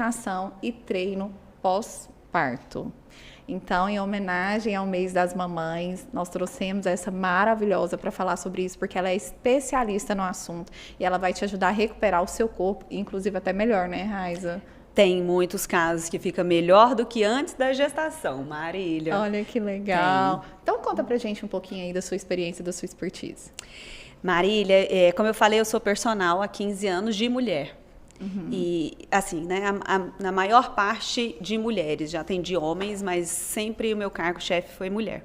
alimentação e treino pós-parto. Então, em homenagem ao mês das mamães, nós trouxemos essa maravilhosa para falar sobre isso, porque ela é especialista no assunto e ela vai te ajudar a recuperar o seu corpo, inclusive até melhor, né, Raiza? Tem muitos casos que fica melhor do que antes da gestação, Marília. Olha que legal. Então, conta pra gente um pouquinho aí da sua experiência, da sua expertise. Marília, como eu falei, eu sou personal há 15 anos de mulher. E, assim, né, na maior parte de mulheres, já atendi homens, mas sempre o meu cargo-chefe foi mulher.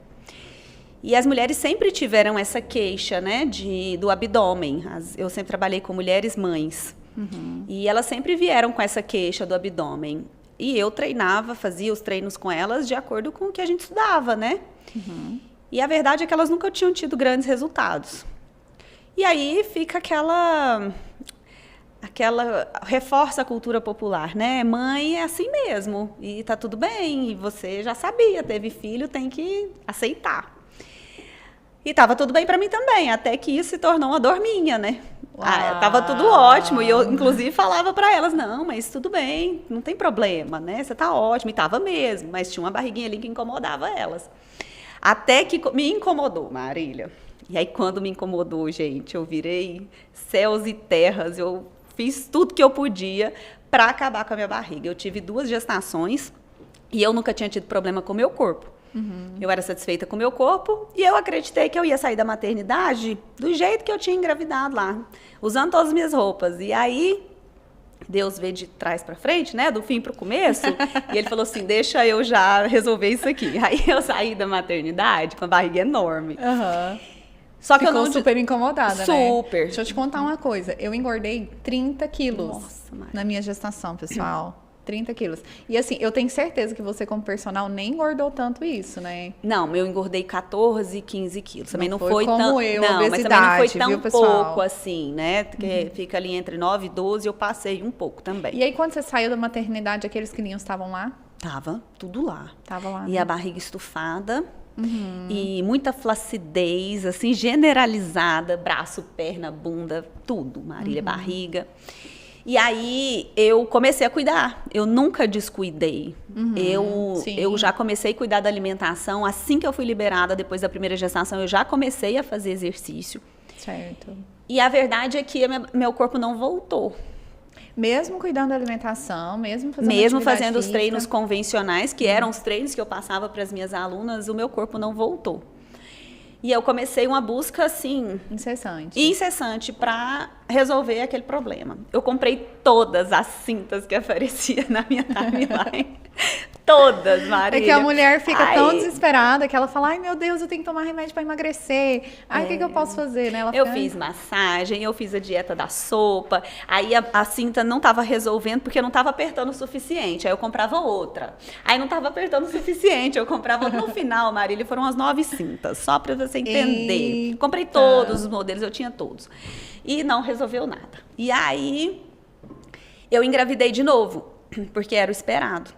E as mulheres sempre tiveram essa queixa, né, do abdômen. Eu sempre trabalhei com mulheres mães. E elas sempre vieram com essa queixa do abdômen. E eu treinava, fazia os treinos com elas de acordo com o que a gente estudava, né? E a verdade é que elas nunca tinham tido grandes resultados. E aí fica aquela reforça a cultura popular, né? Mãe é assim mesmo, e tá tudo bem, e você já sabia, teve filho, tem que aceitar. E tava tudo bem para mim também, até que isso se tornou uma dorminha, né? Tava tudo ótimo, e eu, inclusive, falava para elas, não, mas tudo bem, não tem problema, né? Você tá ótimo, e tava mesmo, mas tinha uma barriguinha ali que incomodava elas. Até que me incomodou, Marília. E aí, quando me incomodou, gente, eu virei céus e terras, eu fiz tudo que eu podia para acabar com a minha barriga. Eu tive 2 gestações e eu nunca tinha tido problema com o meu corpo. Eu era satisfeita com o meu corpo e eu acreditei que eu ia sair da maternidade do jeito que eu tinha engravidado lá, usando todas as minhas roupas. E aí, Deus vê de trás para frente, né, do fim para o começo, e ele falou assim, deixa eu já resolver isso aqui. Aí eu saí da maternidade com a barriga enorme. Só que Ficou eu não... super incomodada, né? Super. Deixa eu te contar uma coisa. Eu engordei 30 quilos Nossa, Maria. na minha gestação, pessoal. 30 quilos. E assim, eu tenho certeza que você, como personal, nem engordou tanto isso, né? Não, eu engordei 14, 15 quilos. Também não foi como tão... eu, não, mas também não foi tão viu, pessoal? pouco assim, né? Porque fica ali entre 9 e 12, eu passei um pouco também. E aí, quando você saiu da maternidade, aqueles quilinhos estavam lá? Tava tudo lá. Tava lá. E né? a barriga estufada. E muita flacidez, assim, generalizada. Braço, perna, bunda, tudo. Marília, barriga. E aí, eu comecei a cuidar. Eu nunca descuidei. Eu já comecei a cuidar da alimentação. Assim que eu fui liberada, depois da primeira gestação, eu já comecei a fazer exercício. Certo. E a verdade é que meu corpo não voltou. Mesmo cuidando da alimentação, mesmo fazendo Fazendo os física. treinos convencionais, que eram os treinos que eu passava para as minhas alunas, o meu corpo não voltou. E eu comecei uma busca, assim... incessante para resolver aquele problema. Eu comprei todas as cintas que apareciam na minha timeline. Todas, Marília. É que a mulher fica tão desesperada que ela fala, ai meu Deus, eu tenho que tomar remédio para emagrecer. Ai, o que eu posso fazer, né? Eu fiz massagem, eu fiz a dieta da sopa. Aí a cinta não estava resolvendo porque não estava apertando o suficiente. Aí eu comprava outra. Aí não estava apertando o suficiente, eu comprava... No final, Marília, foram as 9 cintas, só para você entender. Eita. Comprei todos os modelos, eu tinha todos. E não resolveu nada. E aí, eu engravidei de novo. Porque era o esperado,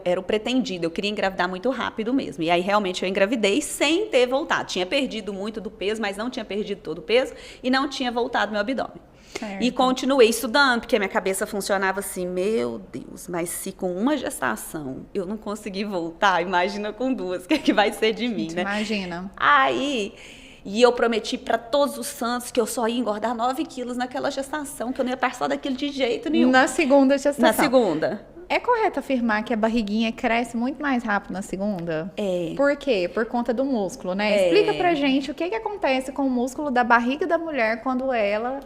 era o pretendido, eu queria engravidar muito rápido mesmo. E aí, realmente, eu engravidei sem ter voltado. Tinha perdido muito do peso, mas não tinha perdido todo o peso e não tinha voltado meu abdômen. Certo. E continuei estudando, porque a minha cabeça funcionava assim, meu Deus, mas se com uma gestação eu não conseguir voltar, imagina com 2, o que é que vai ser de mim, né? Imagina. Aí... E eu prometi para todos os santos que eu só ia engordar 9 quilos naquela gestação, que eu não ia passar daquilo de jeito nenhum. Na segunda gestação. Na segunda. É correto afirmar que a barriguinha cresce muito mais rápido na segunda? É. Por quê? Por conta do músculo, né? Explica pra gente o que acontece com o músculo da barriga da mulher quando ela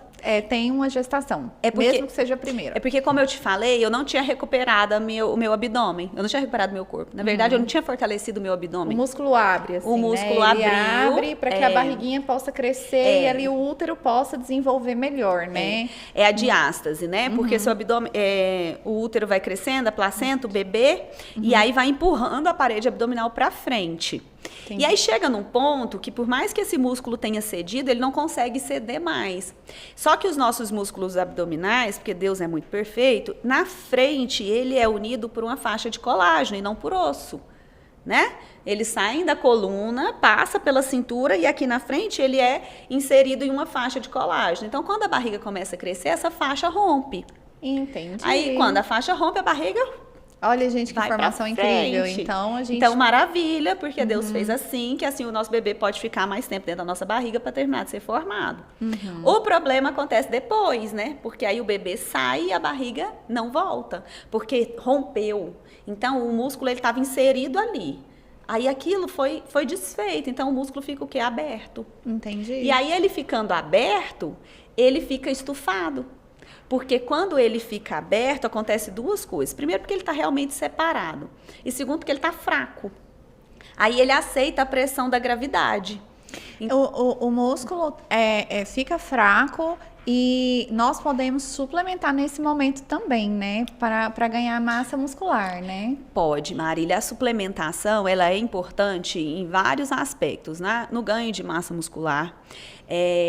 tem uma gestação, mesmo que seja a primeira. É porque, como eu te falei, eu não tinha recuperado o meu abdômen. Eu não tinha recuperado meu corpo. Na verdade, eu não tinha fortalecido o meu abdômen. O músculo abre, assim, o músculo né? abriu. Ele abre para que a barriguinha possa crescer e ali o útero possa desenvolver melhor, né? É a diástase, né? Porque seu abdômen, o útero vai crescendo, a placenta, o bebê, e aí vai empurrando a parede abdominal para frente. Entendi. E aí chega num ponto que, por mais que esse músculo tenha cedido, ele não consegue ceder mais. Só que os nossos músculos abdominais, porque Deus é muito perfeito, na frente ele é unido por uma faixa de colágeno e não por osso, né? Eles saem da coluna, passa pela cintura e aqui na frente ele é inserido em uma faixa de colágeno. Então, quando a barriga começa a crescer, essa faixa rompe. Entendi. Aí, quando a faixa rompe, a barriga Olha, gente, que vai pra informação incrível. frente. Então, a gente... Então, maravilha, porque Deus fez assim, que assim o nosso bebê pode ficar mais tempo dentro da nossa barriga para terminar de ser formado. O problema acontece depois, né? Porque aí o bebê sai e a barriga não volta, porque rompeu. Então, o músculo ele estava inserido ali. Aí aquilo foi desfeito, então o músculo fica o quê? Aberto. Entendi. E aí ele ficando aberto, ele fica estufado. Porque quando ele fica aberto, acontece duas coisas. Primeiro, porque ele está realmente separado. E segundo, porque ele está fraco. Aí ele aceita a pressão da gravidade. O músculo fica fraco e nós podemos suplementar nesse momento também, né? Para ganhar massa muscular, né? Pode, Marília. A suplementação ela é importante em vários aspectos, né? No ganho de massa muscular,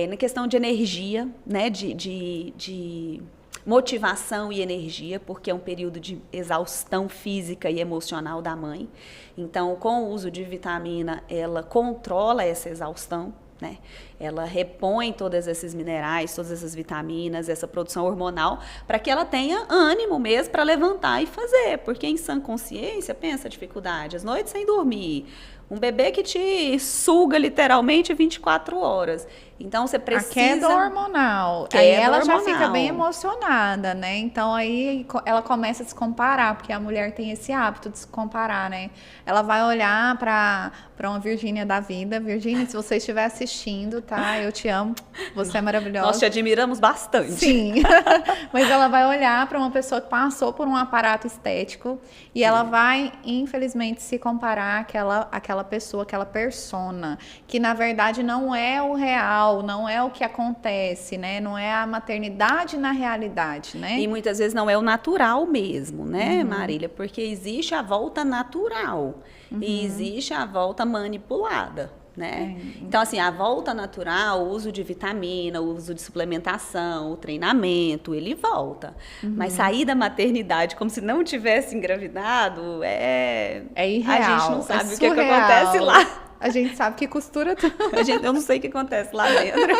na questão de energia, né? De motivação e energia, porque é um período de exaustão física e emocional da mãe. Então, com o uso de vitamina, ela controla essa exaustão, né? Ela repõe todos esses minerais, todas essas vitaminas, essa produção hormonal, para que ela tenha ânimo mesmo para levantar e fazer. Porque em sã consciência, pensa a dificuldade, as noites sem dormir, um bebê que te suga literalmente 24 horas. Então, você precisa... A queda hormonal. Aí ela já fica bem emocionada, né? Então, aí ela começa a se comparar, porque a mulher tem esse hábito de se comparar, né? Ela vai olhar para uma Virgínia da vida. Virgínia, se você estiver assistindo, tá? Eu te amo. Você é maravilhosa. Nós te admiramos bastante. Sim. Mas ela vai olhar para uma pessoa que passou por um aparato estético e ela vai, infelizmente, se comparar àquela pessoa, aquela persona, que na verdade não é o real, não é o que acontece, né? Não é a maternidade na realidade, né? E muitas vezes não é o natural mesmo, né, Marília? Porque existe a volta natural e existe a volta manipulada, né? Então, assim, a volta natural, o uso de vitamina, o uso de suplementação, o treinamento, ele volta. Mas sair da maternidade como se não tivesse engravidado é irreal. A gente não sabe o que acontece lá. A gente sabe que costura tudo. Eu não sei o que acontece lá dentro.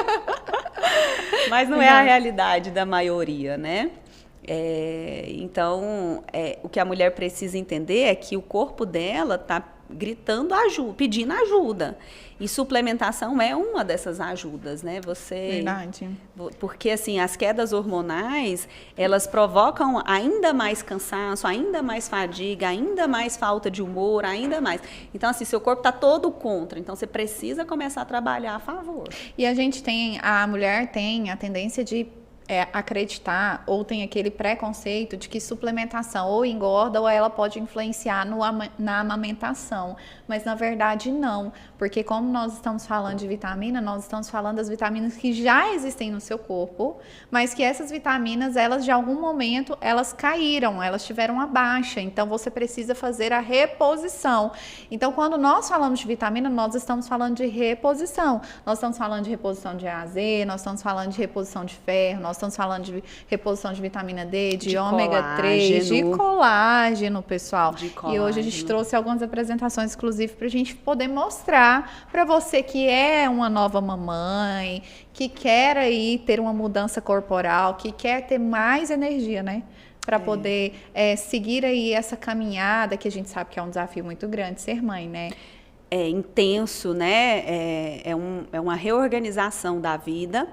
Mas não é a realidade da maioria, né? Então, o que a mulher precisa entender é que o corpo dela está gritando ajuda, pedindo ajuda. E suplementação é uma dessas ajudas, né? Verdade. Porque, assim, as quedas hormonais, elas provocam ainda mais cansaço, ainda mais fadiga, ainda mais falta de humor, ainda mais. Então, assim, seu corpo está todo contra. Então, você precisa começar a trabalhar a favor. E a mulher tem a tendência de acreditar ou tem aquele preconceito de que suplementação ou engorda ou ela pode influenciar na amamentação, mas na verdade não, porque como nós estamos falando de vitamina, nós estamos falando das vitaminas que já existem no seu corpo, mas que essas vitaminas, elas de algum momento, elas caíram, elas tiveram uma baixa, então você precisa fazer a reposição. Então quando nós falamos de vitamina, nós estamos falando de reposição, nós estamos falando de reposição de AZ, nós estamos falando de reposição de ferro, nós estamos falando de reposição de vitamina D, de ômega 3, de colágeno, pessoal. E hoje a gente trouxe algumas apresentações exclusivas para a gente poder mostrar para você que é uma nova mamãe, que quer aí ter uma mudança corporal, que quer ter mais energia, né? Para poder seguir aí essa caminhada, que a gente sabe que é um desafio muito grande ser mãe, né? É intenso, né? É uma reorganização da vida.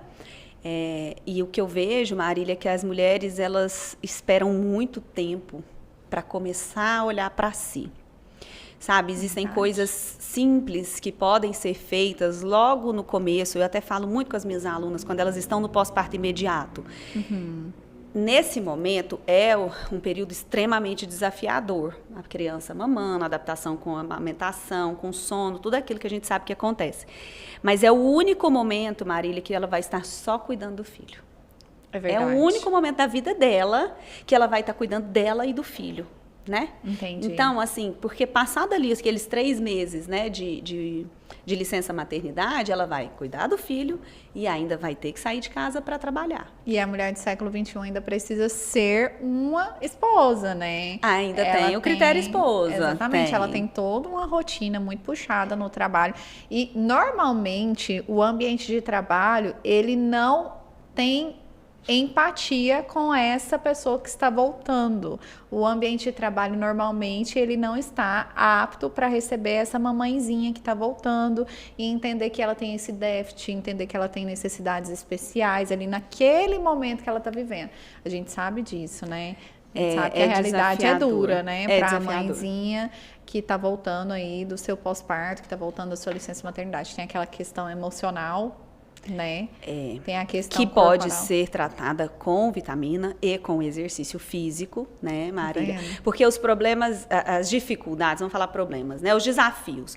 E o que eu vejo, Marília, é que as mulheres elas esperam muito tempo para começar a olhar para si. Sabe, existem coisas simples que podem ser feitas logo no começo. Eu até falo muito com as minhas alunas quando elas estão no pós-parto imediato. Nesse momento é um período extremamente desafiador. A criança mamando, a adaptação com a amamentação, com sono, tudo aquilo que a gente sabe que acontece. Mas é o único momento, Marília, que ela vai estar só cuidando do filho. É verdade. É o único momento da vida dela que ela vai estar cuidando dela e do filho, né? Entendi. Então, assim, porque passado ali aqueles 3 meses, né, de licença maternidade, ela vai cuidar do filho e ainda vai ter que sair de casa para trabalhar. E a mulher do século XXI ainda precisa ser uma esposa, né? Ainda tem o critério esposa. Exatamente, ela tem toda uma rotina muito puxada no trabalho. E, normalmente, o ambiente de trabalho, ele não tem empatia com essa pessoa que está voltando. O ambiente de trabalho, normalmente, ele não está apto para receber essa mamãezinha que está voltando e entender que ela tem esse déficit, entender que ela tem necessidades especiais ali naquele momento que ela está vivendo. A gente sabe disso, né? A gente sabe que a realidade é dura, né? Para a mãezinha que está voltando aí do seu pós-parto, que está voltando da sua licença maternidade. Tem aquela questão emocional, né? Tem a questão que corporal. Pode ser tratada com vitamina e com exercício físico, né, Marília? Porque os problemas, as dificuldades, vamos falar problemas, né? Os desafios,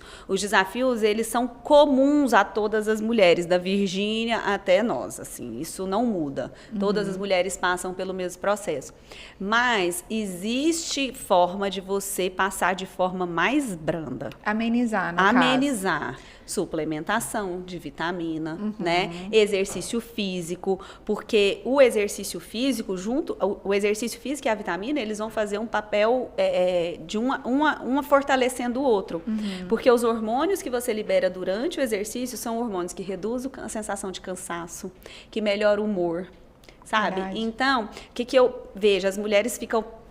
eles são comuns a todas as mulheres, da Virgínia até nós, assim, isso não muda. Todas as mulheres passam pelo mesmo processo. Mas existe forma de você passar de forma mais branda. Amenizar, no caso. Amenizar. Suplementação de vitamina, né? Exercício físico, porque o exercício físico o exercício físico e a vitamina, eles vão fazer um papel de uma fortalecendo o outro. Porque os hormônios que você libera durante o exercício são hormônios que reduzem a sensação de cansaço, que melhoram o humor, sabe? Verdade. Então, o que eu vejo? As mulheres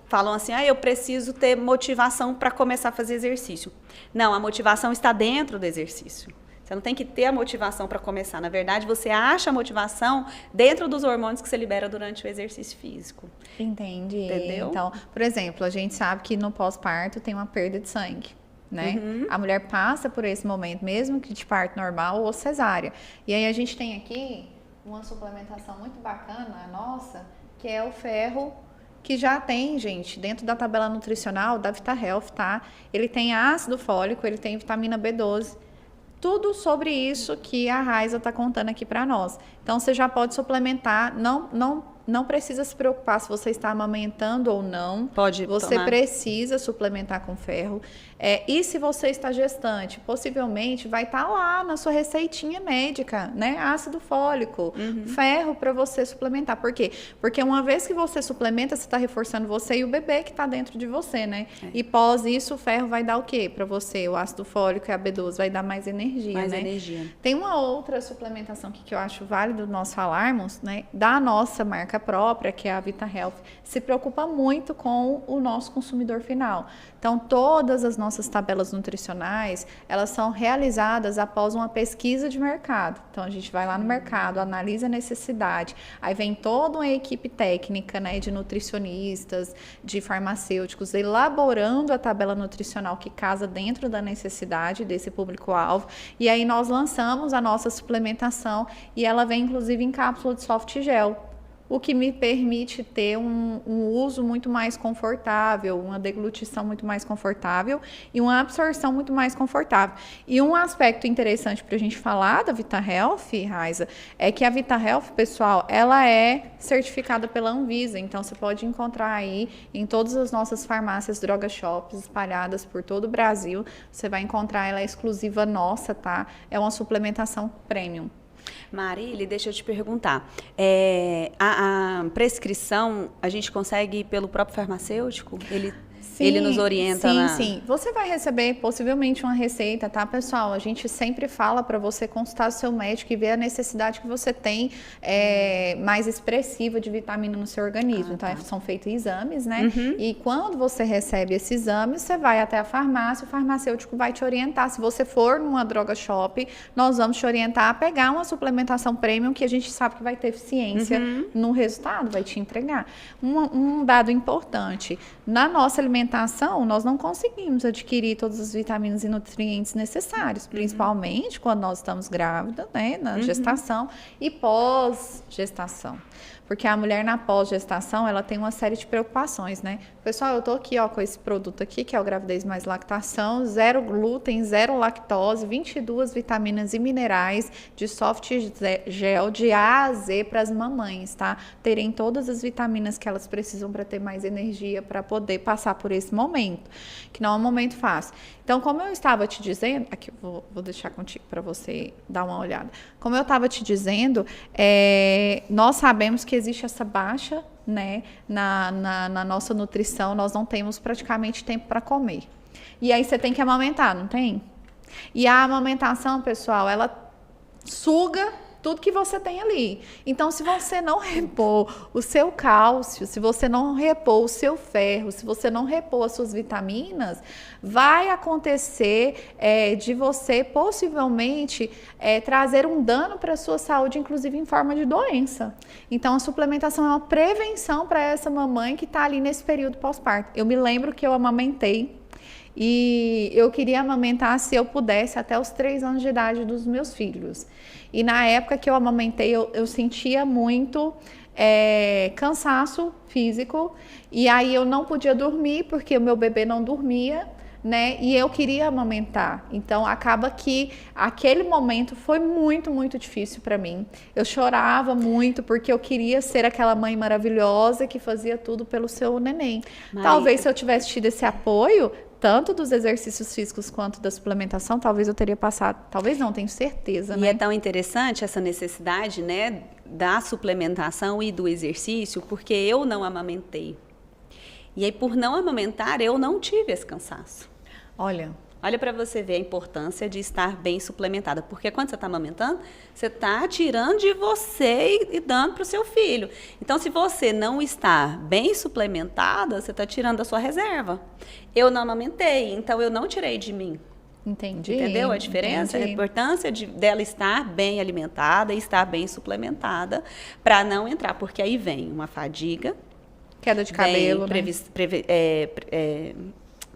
falam assim, eu preciso ter motivação para começar a fazer exercício. Não, a motivação está dentro do exercício. Você não tem que ter a motivação para começar. Na verdade, você acha a motivação dentro dos hormônios que você libera durante o exercício físico. Entendi. Entendeu? Então, por exemplo, a gente sabe que no pós-parto tem uma perda de sangue, né? A mulher passa por esse momento, mesmo que de parto normal ou cesárea. E aí a gente tem aqui uma suplementação muito bacana, nossa, que é o ferro, que já tem, gente, dentro da tabela nutricional da Vita Health, tá? Ele tem ácido fólico, ele tem vitamina B12, tudo sobre isso que a Raiza está contando aqui para nós. Então, você já pode suplementar, não precisa se preocupar se você está amamentando ou não. Pode Você tomar. precisa suplementar com ferro. E se você está gestante, possivelmente vai estar lá na sua receitinha médica, né? Ácido fólico, ferro para você suplementar. Por quê? Porque uma vez que você suplementa, você está reforçando você e o bebê que está dentro de você, né? E pós isso, o ferro vai dar o quê para você? O ácido fólico e a B12 vai dar mais energia, mais né? energia. Tem uma outra suplementação que eu acho válido nós falarmos, né? Da nossa marca própria, que é a Vita Health, se preocupa muito com o nosso consumidor final. Então, todas as nossas tabelas nutricionais, elas são realizadas após uma pesquisa de mercado. Então, a gente vai lá no mercado, analisa a necessidade, aí vem toda uma equipe técnica, né, de nutricionistas, de farmacêuticos, elaborando a tabela nutricional que casa dentro da necessidade desse público-alvo, e aí nós lançamos a nossa suplementação, e ela vem, inclusive, em cápsula de soft gel, o que me permite ter um uso muito mais confortável, uma deglutição muito mais confortável e uma absorção muito mais confortável. E um aspecto interessante para a gente falar da Vita Health, Raiza, é que a Vita Health, pessoal, ela é certificada pela Anvisa, então você pode encontrar aí em todas as nossas farmácias, droga shops espalhadas por todo o Brasil, você vai encontrar, ela é exclusiva nossa, tá? É uma suplementação premium. Marília, deixa eu te perguntar, a prescrição a gente consegue pelo próprio farmacêutico? Ele nos orienta Sim. Você vai receber possivelmente uma receita, tá, pessoal? A gente sempre fala para você consultar o seu médico e ver a necessidade que você tem mais expressiva de vitamina no seu organismo. Então, são feitos exames, né? E quando você recebe esse exame, você vai até a farmácia, o farmacêutico vai te orientar. Se você for numa droga shop, nós vamos te orientar a pegar uma suplementação premium que a gente sabe que vai ter eficiência no resultado, vai te entregar. Um dado importante, na nossa alimentação, nós não conseguimos adquirir todas as vitaminas e nutrientes necessários, principalmente quando nós estamos grávidas, né, na gestação e pós-gestação. Porque a mulher na pós-gestação, ela tem uma série de preocupações, né? Pessoal, eu tô aqui, ó, com esse produto aqui, que é o Gravidez Mais Lactação, 0 glúten, 0 lactose, 22 vitaminas e minerais de soft gel de A a Z para as mamães, tá? Terem todas as vitaminas que elas precisam para ter mais energia, para poder passar por esse momento, que não é um momento fácil. Então, como eu estava te dizendo, aqui eu vou deixar contigo para você dar uma olhada. Como eu estava te dizendo, nós sabemos que existe essa baixa, né, na nossa nutrição, nós não temos praticamente tempo para comer. E aí você tem que amamentar, não tem? E a amamentação, pessoal, ela suga tudo que você tem ali. Então, se você não repor o seu cálcio, se você não repor o seu ferro, se você não repor as suas vitaminas, vai acontecer de você possivelmente trazer um dano para a sua saúde, inclusive em forma de doença. Então, a suplementação é uma prevenção para essa mamãe que está ali nesse período pós-parto. Eu me lembro que eu amamentei e eu queria amamentar, se eu pudesse, até os 3 anos de idade dos meus filhos. E na época que eu amamentei, eu sentia muito cansaço físico, e aí eu não podia dormir, porque o meu bebê não dormia, né? E eu queria amamentar. Então, acaba que aquele momento foi muito, muito difícil para mim. Eu chorava muito, porque eu queria ser aquela mãe maravilhosa que fazia tudo pelo seu neném. Talvez se eu tivesse tido esse apoio, tanto dos exercícios físicos quanto da suplementação, talvez eu teria passado, talvez não, tenho certeza, né? E é tão interessante essa necessidade, né, da suplementação e do exercício, porque eu não amamentei. E aí, por não amamentar, eu não tive esse cansaço. Olha para você ver a importância de estar bem suplementada. Porque quando você está amamentando, você está tirando de você e dando para o seu filho. Então, se você não está bem suplementada, você está tirando da sua reserva. Eu não amamentei, então eu não tirei de mim. Entendi. Entendeu a diferença? Entendi. A importância dela estar bem alimentada e estar bem suplementada para não entrar. Porque aí vem uma fadiga. Queda de cabelo, né?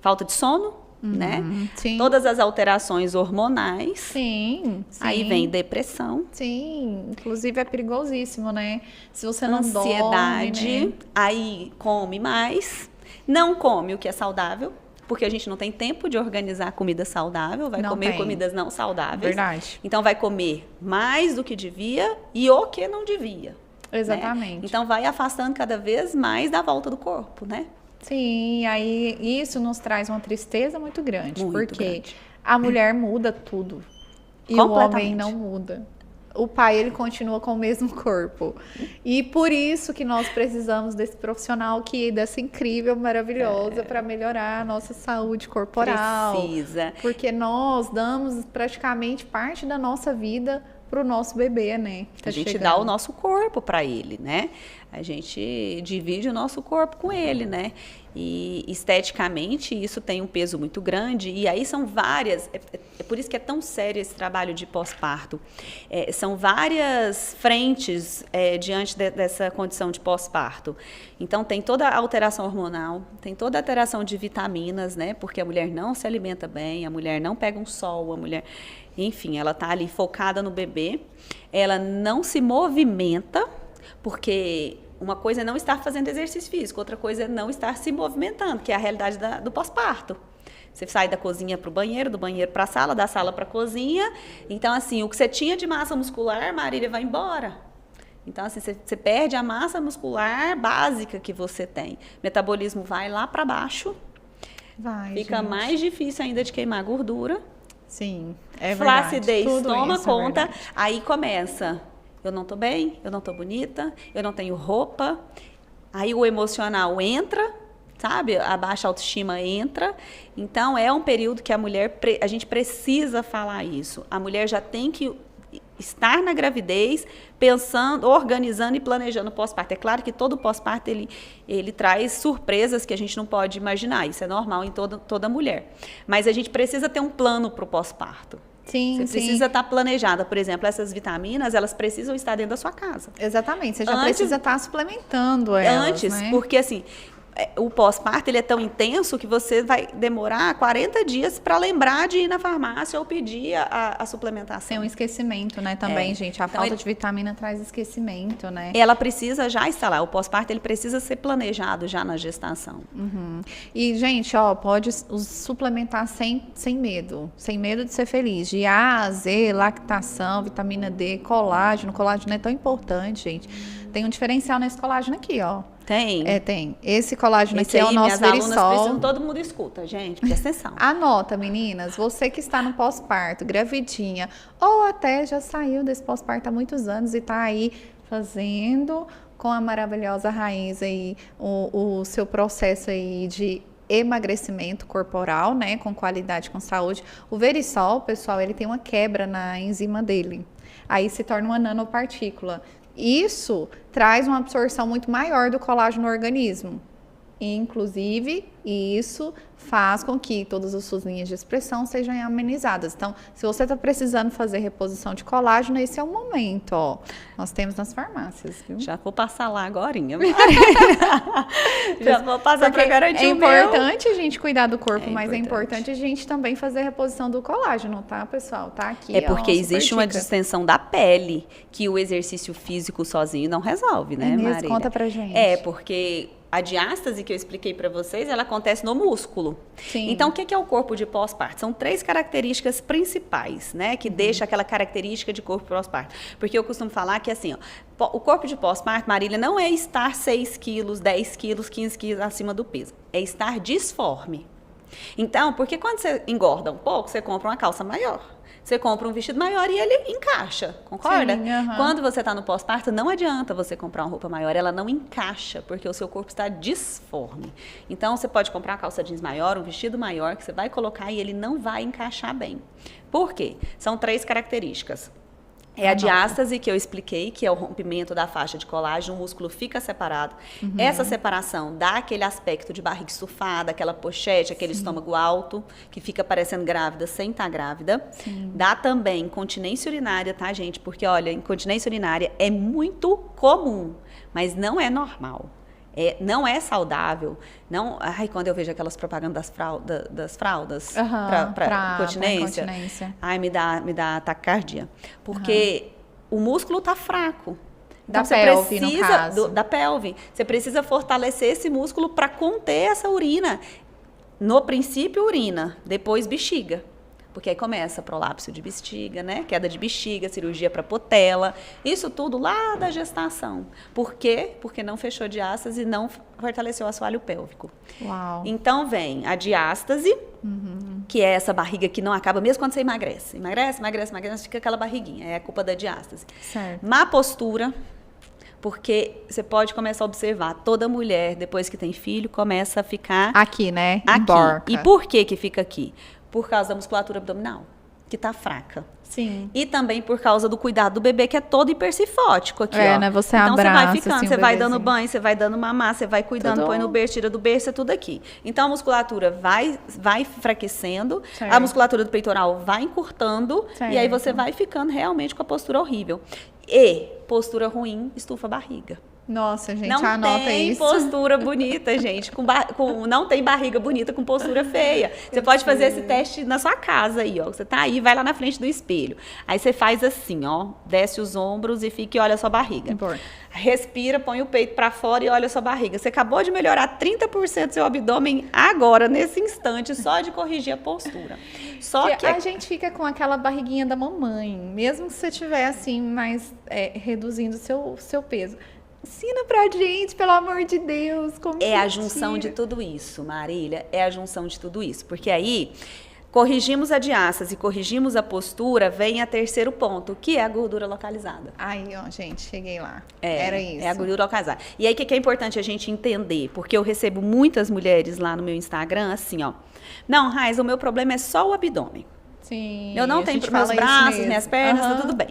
Falta de sono. Né? Sim. Todas as alterações hormonais. Sim. Aí vem depressão. Sim, inclusive é perigosíssimo, né? Se você não ansiedade, dorme, né? Aí come mais, não come o que é saudável, porque a gente não tem tempo de organizar comida saudável, vai comer comidas não saudáveis. Verdade. Então vai comer mais do que devia e o que não devia. Exatamente. Né? Então vai afastando cada vez mais da volta do corpo, né? Sim, aí isso nos traz uma tristeza muito grande, porque grande. A mulher muda tudo e o homem não muda. O pai, ele continua com o mesmo corpo. E por isso que nós precisamos desse profissional dessa incrível, maravilhosa, para melhorar a nossa saúde corporal. Precisa. Porque nós damos praticamente parte da nossa vida para o nosso bebê, né? A gente dá o nosso corpo para ele, né? A gente divide o nosso corpo com ele, né? E esteticamente isso tem um peso muito grande. E aí são várias, é por isso que é tão sério esse trabalho de pós-parto. São várias frentes diante dessa condição de pós-parto. Então tem toda a alteração hormonal, tem toda a alteração de vitaminas, né? Porque a mulher não se alimenta bem, a mulher não pega um sol, a mulher... Enfim, ela está ali focada no bebê, ela não se movimenta, porque uma coisa é não estar fazendo exercício físico, outra coisa é não estar se movimentando, que é a realidade do pós-parto. Você sai da cozinha para o banheiro, do banheiro para a sala, da sala para a cozinha. Então, assim, o que você tinha de massa muscular, Marília, vai embora. Então, assim, você perde a massa muscular básica que você tem. O metabolismo vai lá para baixo, fica mais difícil ainda de queimar gordura. Sim, é verdade. Flacidez toma conta, aí começa. Eu não tô bem, eu não tô bonita, eu não tenho roupa. Aí o emocional entra, sabe? A baixa autoestima entra. Então, é um período que a gente precisa falar isso. A mulher já tem que estar na gravidez, pensando, organizando e planejando o pós-parto. É claro que todo pós-parto ele traz surpresas que a gente não pode imaginar. Isso é normal em toda mulher. Mas a gente precisa ter um plano para o pós-parto. Sim, Você precisa estar planejada. Por exemplo, essas vitaminas, elas precisam estar dentro da sua casa. Exatamente. Você já precisa estar suplementando elas, antes, né? Porque assim... O pós-parto ele é tão intenso que você vai demorar 40 dias para lembrar de ir na farmácia ou pedir a suplementação. Tem um esquecimento, né, também, gente. A falta de vitamina traz esquecimento, né? Ela precisa já estar lá. O pós-parto ele precisa ser planejado já na gestação. Uhum. E, gente, pode suplementar sem medo. Sem medo de ser feliz. De A a Z, lactação, vitamina D, colágeno. Colágeno é tão importante, gente. Tem um diferencial nesse colágeno aqui, ó. Tem? Tem. Esse colágeno aqui é o nosso Verisol. Todo mundo escuta, gente. Presta atenção. Anota, meninas. Você que está no pós-parto, gravidinha, ou até já saiu desse pós-parto há muitos anos e está aí fazendo com a maravilhosa Raiz aí o seu processo aí de emagrecimento corporal, né? Com qualidade, com saúde. O Verisol, pessoal, ele tem uma quebra na enzima dele. aí se torna uma nanopartícula. Isso traz uma absorção muito maior do colágeno no organismo. Inclusive, isso faz com que todas as suas linhas de expressão sejam amenizadas. Então, se você está precisando fazer reposição de colágeno, esse é o momento, ó. Nós temos nas farmácias, viu? Já vou passar lá agorinha. Já vou passar para garantir É o meu. importante a gente cuidar do corpo, mas é importante a gente também fazer a reposição do colágeno, tá, pessoal? Tá aqui. É porque ó, existe uma dica. distensão da pele que o exercício físico sozinho não resolve, né, mesmo? Marília? Conta pra gente. Porque a diástase que eu expliquei para vocês, ela acontece no músculo. Sim. Então, o que é o corpo de pós-parto? São 3 características principais, né? Que deixa aquela característica de corpo pós-parto. Porque eu costumo falar que, assim, ó, o corpo de pós-parto, Marília, não é estar 6 quilos, 10 quilos, 15 quilos acima do peso. É estar disforme. Então, porque quando você engorda um pouco, você compra uma calça maior. Você compra um vestido maior e ele encaixa, concorda? Sim, uhum. Quando você está no pós-parto, não adianta você comprar uma roupa maior, ela não encaixa, porque o seu corpo está disforme. Então, você pode comprar uma calça jeans maior, um vestido maior, que você vai colocar e ele não vai encaixar bem. Por quê? São 3 características. É a diástase que eu expliquei, que é o rompimento da faixa de colágeno, o músculo fica separado. Essa separação dá aquele aspecto de barriga estufada, aquela pochete, aquele estômago alto, que fica parecendo grávida sem estar grávida. Sim. Dá também incontinência urinária, tá, gente? Porque, olha, incontinência urinária é muito comum, mas não é normal. Não é saudável. Não, quando eu vejo aquelas propagandas das fraldas para incontinência, me dá taquicardia. Porque o músculo está fraco. Então, Da pelve, no caso. Da pelve. Você precisa fortalecer esse músculo para conter essa urina. No princípio, urina, depois bexiga. Porque aí começa prolapso de bexiga, né? Queda de bexiga, cirurgia para potela. Isso tudo lá da gestação. Por quê? Porque não fechou diástase e não fortaleceu o assoalho pélvico. Uau. Então vem a diástase, que é essa barriga que não acaba, mesmo quando você emagrece. Emagrece, fica aquela barriguinha. É a culpa da diástase. Certo. Má postura. Porque você pode começar a observar, toda mulher, depois que tem filho, começa a ficar... Aqui, né? Aqui. Emborca. E por que fica aqui? Por causa da musculatura abdominal, que está fraca. Sim. E também por causa do cuidado do bebê, que é todo hipercifótico aqui, ó. Né? Você então, abraça, você vai ficando, assim, você o vai dando bebezinho. banho, você vai dando mamar, você vai cuidando, Tudo. põe no berço, tira do berço, é tudo aqui. Então, a musculatura vai enfraquecendo, Certo. a musculatura do peitoral vai encurtando, Certo. e aí você vai ficando realmente com a postura horrível. E postura ruim, estufa a barriga. Nossa, gente, Não anota tem isso. postura bonita, gente. Não tem barriga bonita com postura feia. Você pode fazer esse teste na sua casa aí, ó. Você tá aí, vai lá na frente do espelho. Aí você faz assim, ó. Desce os ombros e fica e olha a sua barriga. Importante. Respira, põe o peito pra fora e olha a sua barriga. Você acabou de melhorar 30% do seu abdômen agora, nesse instante, só de corrigir a postura. Só que a gente fica com aquela barriguinha da mamãe, mesmo que você estiver assim, mais reduzindo o seu peso. Ensina pra gente, pelo amor de Deus. Como é a junção de tudo isso, Marília. É a junção de tudo isso. Porque aí, corrigimos a diástase e corrigimos a postura, vem a terceiro ponto, que é a gordura localizada. Aí, ó, gente, cheguei lá. Era isso. É a gordura localizada. E aí, o que é importante a gente entender? Porque eu recebo muitas mulheres lá no meu Instagram, assim, ó. Não, Raiz, o meu problema é só o abdômen. Sim. Eu não tenho meus braços, minhas pernas, tá tudo bem.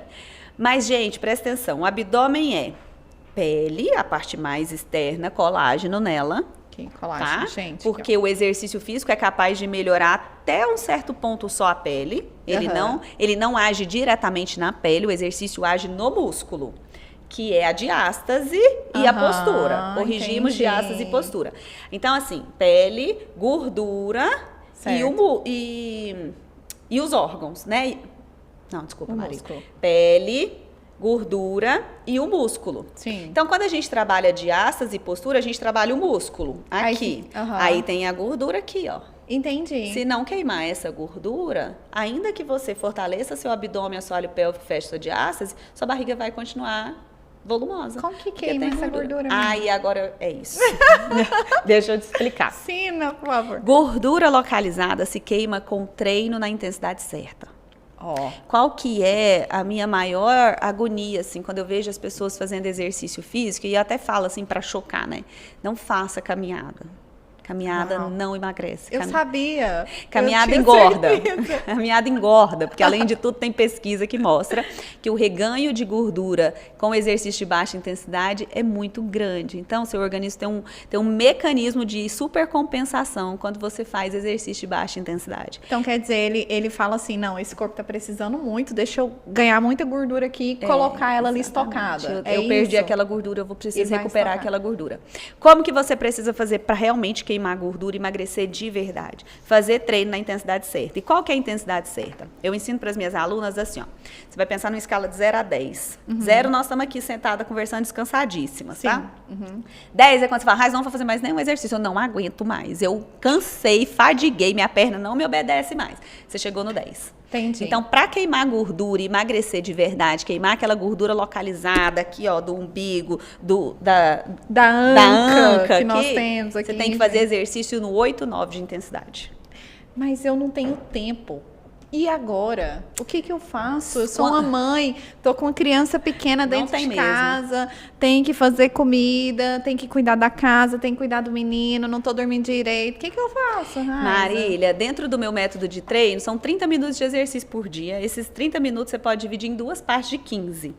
Mas, gente, presta atenção. O abdômen é pele, a parte mais externa, colágeno nela. Que colágeno, tá? gente. Porque o exercício físico é capaz de melhorar até um certo ponto só a pele. Ele não age diretamente na pele, o exercício age no músculo, que é a diástase e a postura. Corrigimos diástase e postura. Então, assim, pele, gordura e os órgãos, né? Não, desculpa, Maria. Pele, gordura e o músculo. Sim. Então, quando a gente trabalha diástase e postura, a gente trabalha o músculo aqui. Aí tem a gordura aqui, ó. Entendi. Se não queimar essa gordura, ainda que você fortaleça seu abdômen, assoalho pélvico, feche sua diástase, sua barriga vai continuar volumosa. Como que queima essa gordura? E agora é isso. Deixa eu te explicar. Ensina, por favor. Gordura localizada se queima com treino na intensidade certa. Qual que é a minha maior agonia, assim, quando eu vejo as pessoas fazendo exercício físico, e eu até falo assim para chocar, né? Não faça caminhada. Caminhada não emagrece. Eu sabia. Caminhada engorda. Caminhada engorda, porque além de tudo tem pesquisa que mostra que o reganho de gordura com exercício de baixa intensidade é muito grande. Então, seu organismo tem um mecanismo de supercompensação quando você faz exercício de baixa intensidade. Então, quer dizer, ele fala assim, não, esse corpo tá precisando muito, deixa eu ganhar muita gordura aqui e colocar ela ali estocada. Eu perdi aquela gordura, eu vou precisar recuperar aquela gordura. Como que você precisa fazer para realmente queimar gordura e emagrecer de verdade? Fazer treino na intensidade certa. E qual que é a intensidade certa? Eu ensino para as minhas alunas assim, ó. Você vai pensar numa escala de 0 a 10. 0, nós estamos aqui sentada conversando descansadíssimas, tá? 10 é quando você fala, Raiz, não vou fazer mais nenhum exercício, eu não aguento mais. Eu cansei, fadiguei, minha perna não me obedece mais. Você chegou no 10. Entendi. Então, para queimar gordura e emagrecer de verdade, queimar aquela gordura localizada aqui, ó, do umbigo, da anca que nós temos aqui. Você tem que fazer exercício no 8, 9 de intensidade. Mas eu não tenho tempo. E agora? O que eu faço? Eu sou uma mãe, tô com uma criança pequena dentro de casa, tem que fazer comida, tem que cuidar da casa, tem que cuidar do menino, não tô dormindo direito. O que eu faço, Raiza? Marília, dentro do meu método de treino, são 30 minutos de exercício por dia. Esses 30 minutos você pode dividir em 2 partes de 15.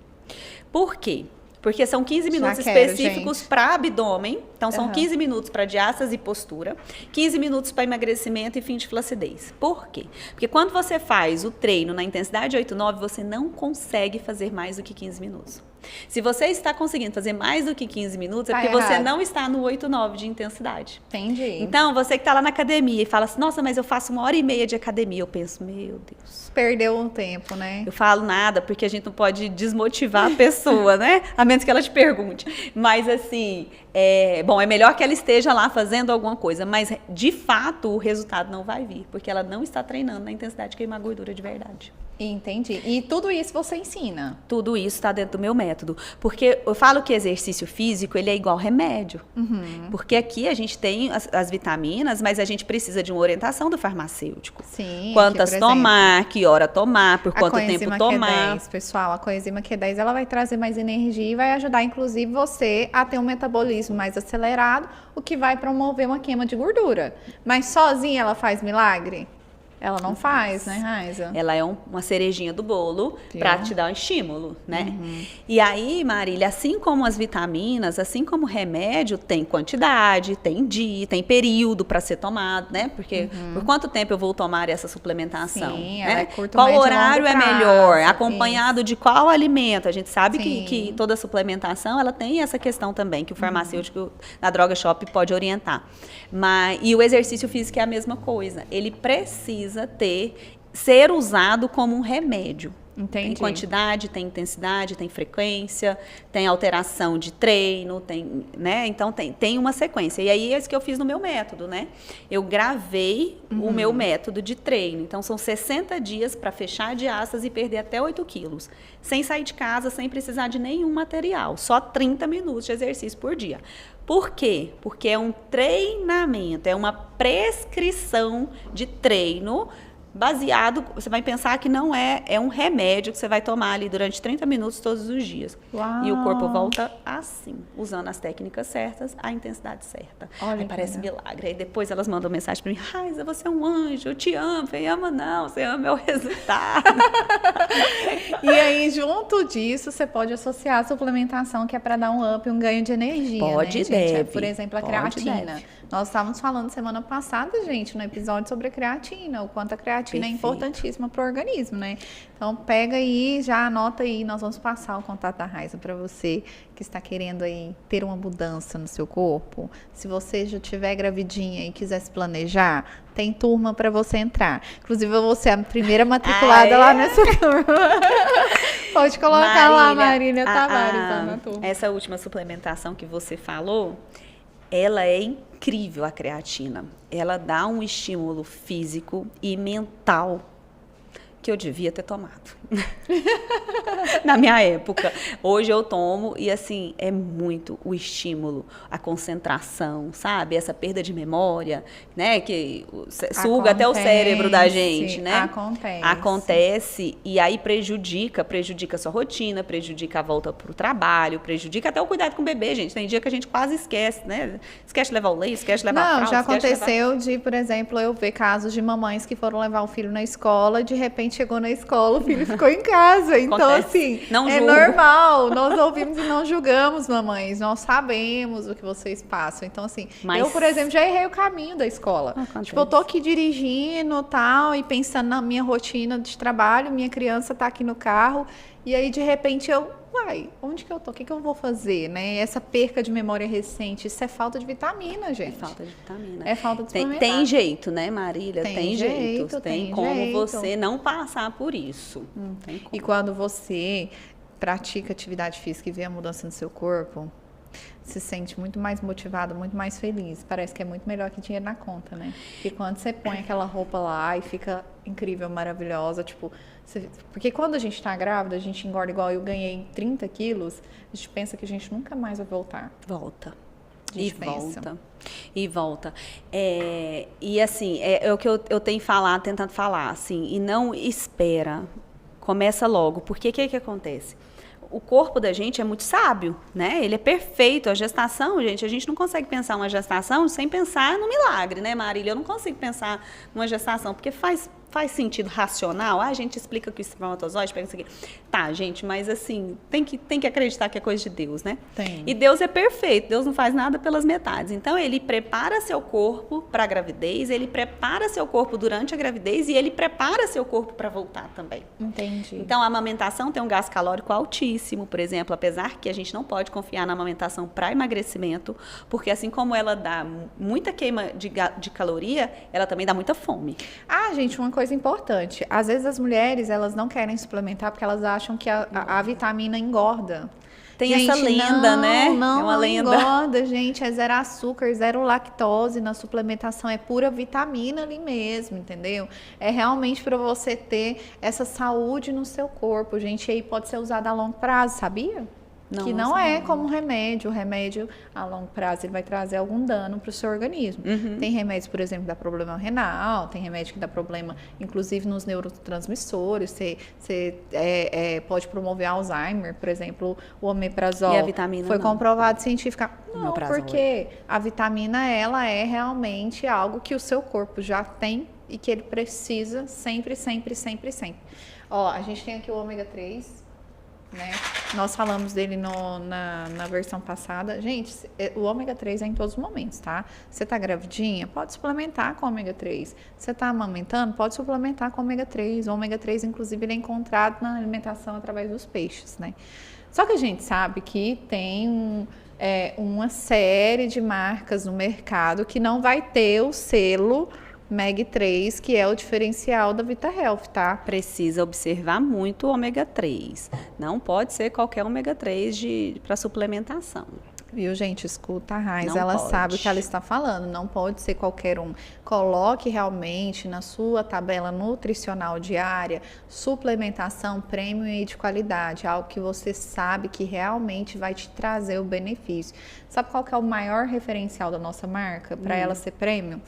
Por quê? Porque são 15 minutos específicos para abdômen. Então, são 15 minutos para diástase e postura. 15 minutos para emagrecimento e fim de flacidez. Por quê? Porque quando você faz o treino na intensidade 8, 9, você não consegue fazer mais do que 15 minutos. Se você está conseguindo fazer mais do que 15 minutos, é porque você não está no 8, 9 de intensidade. Entendi. Então, você que está lá na academia e fala assim, nossa, mas eu faço 1h30 de academia. Eu penso, meu Deus. Perdeu um tempo, né? Eu falo nada, porque a gente não pode desmotivar a pessoa, né? A menos que ela te pergunte. Mas, assim, é melhor que ela esteja lá fazendo alguma coisa. Mas, de fato, o resultado não vai vir, porque ela não está treinando na intensidade de queimar gordura de verdade. Entendi. E tudo isso você ensina? Tudo isso está dentro do meu método. Porque eu falo que exercício físico, ele é igual remédio. Porque aqui a gente tem as vitaminas, mas a gente precisa de uma orientação do farmacêutico. Sim. Quantas tomar, que hora tomar, por quanto tempo tomar. Q10, pessoal, a coenzima Q10, ela vai trazer mais energia e vai ajudar, inclusive, você a ter um metabolismo mais acelerado, o que vai promover uma queima de gordura. Mas sozinha ela faz milagre? Ela não faz, né, Raiza? Ela é uma cerejinha do bolo para te dar um estímulo, né? E aí, Marília, assim como as vitaminas, assim como o remédio, tem quantidade, tem dia, tem período para ser tomado, né? Porque por quanto tempo eu vou tomar essa suplementação? Sim, né? ela é curto, qual médio, horário longo é prazo, melhor? Acompanhado de qual alimento? A gente sabe Sim. que toda suplementação, ela tem essa questão também, que o farmacêutico na Droga Shop pode orientar. E o exercício físico é a mesma coisa. Ele precisa ser usado como um remédio. Entendi. Tem quantidade, tem intensidade, tem frequência, tem alteração de treino, né? Então tem uma sequência. E aí é isso que eu fiz no meu método, né? Eu gravei o meu método de treino. Então são 60 dias para fechar a diástase e perder até 8 quilos. Sem sair de casa, sem precisar de nenhum material. Só 30 minutos de exercício por dia. Por quê? Porque é um treinamento, é uma prescrição de treino baseado, você vai pensar que não é um remédio que você vai tomar ali durante 30 minutos todos os dias. Uau. E o corpo volta assim, usando as técnicas certas, a intensidade certa. Olha, aí parece milagre. Aí depois elas mandam mensagem para mim, Raiza, você é um anjo, eu te amo. Eu falei, ama não, você ama meu resultado. E aí, junto disso, você pode associar a suplementação, que é para dar um up, um ganho de energia. Pode, né, gente? deve. Por exemplo, a creatina. Nós estávamos falando semana passada, gente, no episódio sobre a creatina, o quanto a creatina é importantíssima para o organismo, né? Então, pega aí, já anota aí, nós vamos passar o contato da Raiza para você que está querendo aí ter uma mudança no seu corpo. Se você já estiver gravidinha e quiser se planejar, tem turma para você entrar. Inclusive, eu vou ser a primeira matriculada lá nessa turma. Pode colocar lá, Marília Tavares, lá na turma. Essa última suplementação que você falou, ela é incrível, a creatina. Ela dá um estímulo físico e mental que eu devia ter tomado. Na minha época. Hoje eu tomo e, assim, é muito o estímulo, a concentração, sabe? Essa perda de memória, né? Que suga até o cérebro da gente, né? Acontece e aí prejudica a sua rotina, prejudica a volta pro trabalho, prejudica até o cuidado com o bebê, gente. Tem dia que a gente quase esquece, né? Esquece de levar o leite, esquece de levar a fralda. Não, já aconteceu de, por exemplo, eu ver casos de mamães que foram levar o filho na escola, de repente chegou na escola, o filho ficou em casa. Então, assim, não é julgo. normal. Nós ouvimos e não julgamos, mamães. Nós sabemos o que vocês passam. Então, assim, eu, por exemplo, já errei o caminho da escola. Tipo, eu tô aqui dirigindo tal, e pensando na minha rotina de trabalho, minha criança tá aqui no carro, e aí, de repente, uai, onde que eu tô? O que que eu vou fazer, né? Essa perca de memória recente, isso é falta de vitamina, gente. É falta de vitamina. É falta de vitamina. Tem jeito, né, Marília? Tem jeito. Tem como jeito. você não passar por isso. Tem como. E quando você pratica atividade física e vê a mudança no seu corpo, se sente muito mais motivado, muito mais feliz. Parece que é muito melhor que dinheiro na conta, né? Porque quando você põe aquela roupa lá e fica incrível, maravilhosa, tipo... Porque quando a gente tá grávida, a gente engorda igual eu ganhei 30 quilos, a gente pensa que a gente nunca mais vai voltar. Volta. E volta. E volta. E assim, é o que eu tenho tentado falar, assim, e não espera. Começa logo. Porque o que acontece? O corpo da gente é muito sábio, né? Ele é perfeito. A gestação, gente, a gente não consegue pensar uma gestação sem pensar no milagre, né, Marília? Eu não consigo pensar numa gestação, porque faz sentido racional? A gente explica que o espermatozoide pega isso aqui. Tá, gente, mas assim, tem que acreditar que é coisa de Deus, né? Tem. E Deus é perfeito, Deus não faz nada pelas metades. Então, ele prepara seu corpo para a gravidez, ele prepara seu corpo durante a gravidez e ele prepara seu corpo para voltar também. Entendi. Então, a amamentação tem um gasto calórico altíssimo, por exemplo, apesar que a gente não pode confiar na amamentação para emagrecimento, porque assim como ela dá muita queima de caloria, ela também dá muita fome. Ah, gente, uma coisa importante. Às vezes as mulheres, elas não querem suplementar porque elas acham que a vitamina engorda. Tem gente, essa lenda, né? Não, é uma lenda. Engorda, gente. É zero açúcar, zero lactose na suplementação. É pura vitamina ali mesmo, entendeu? É realmente para você ter essa saúde no seu corpo, gente. E aí pode ser usada a longo prazo, sabia? Que não é como remédio. O remédio, a longo prazo, ele vai trazer algum dano para o seu organismo. Uhum. Tem remédios, por exemplo, que dá problema renal, tem remédio que dá problema, inclusive, nos neurotransmissores. Você pode promover Alzheimer, por exemplo, o omeprazol. E a vitamina foi não. comprovado cientificamente. Não, Omeprazol, porque a vitamina, ela é realmente algo que o seu corpo já tem e que ele precisa sempre, sempre, sempre, sempre. Ó, a gente tem aqui o ômega 3, né? Nós falamos dele na versão passada. Gente, o ômega 3 é em todos os momentos, tá? Você tá gravidinha? Pode suplementar com ômega 3. Você tá amamentando? Pode suplementar com ômega 3. O ômega 3, inclusive, ele é encontrado na alimentação através dos peixes, né? Só que a gente sabe que tem uma série de marcas no mercado que não vai ter o selo Meg 3, que é o diferencial da Vita Health, tá? Precisa observar muito o ômega 3. Não pode ser qualquer ômega 3 para suplementação. Viu, gente? Escuta a Raiz, Não ela pode. sabe o que ela está falando. Não pode ser qualquer um. Coloque realmente na sua tabela nutricional diária suplementação premium e de qualidade. Algo que você sabe que realmente vai te trazer o benefício. Sabe qual que é o maior referencial da nossa marca para ela ser premium?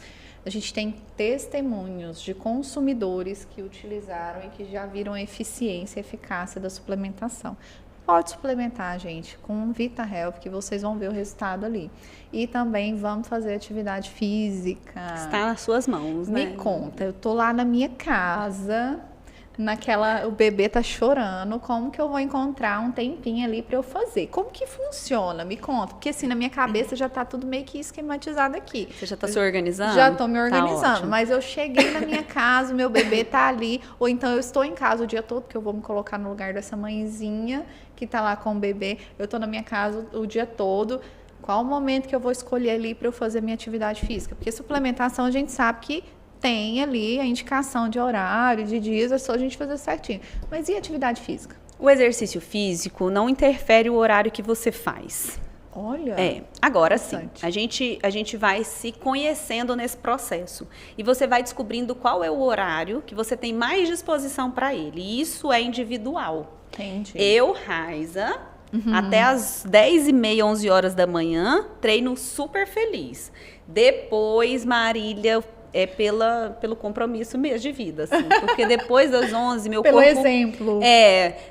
A gente tem testemunhos de consumidores que utilizaram e que já viram a eficiência e eficácia da suplementação. Pode suplementar, gente, com Vita Health, que vocês vão ver o resultado ali. E também vamos fazer atividade física. Está nas suas mãos, né? Me conta, eu tô lá na minha casa, o bebê tá chorando, como que eu vou encontrar um tempinho ali para eu fazer? Como que funciona? Me conta, porque assim, na minha cabeça já tá tudo meio que esquematizado aqui. Você já tá se organizando? Já tô me organizando, Tá, mas eu cheguei na minha casa, o meu bebê tá ali, ou então eu estou em casa o dia todo, porque eu vou me colocar no lugar dessa mãezinha que tá lá com o bebê, eu tô na minha casa o dia todo. Qual o momento que eu vou escolher ali para eu fazer minha atividade física? Porque suplementação a gente sabe que tem ali a indicação de horário, de dias, é só a gente fazer certinho. Mas e atividade física? O exercício físico não interfere o horário que você faz. Olha. Agora sim, a gente vai se conhecendo nesse processo. E você vai descobrindo qual é o horário que você tem mais disposição para ele. E isso é individual. Entendi. Eu, Raiza, até as 10h30, 11 horas da manhã, treino super feliz. Depois, Marília, pelo compromisso mesmo de vida, assim, porque depois das 11, meu pelo corpo... exemplo.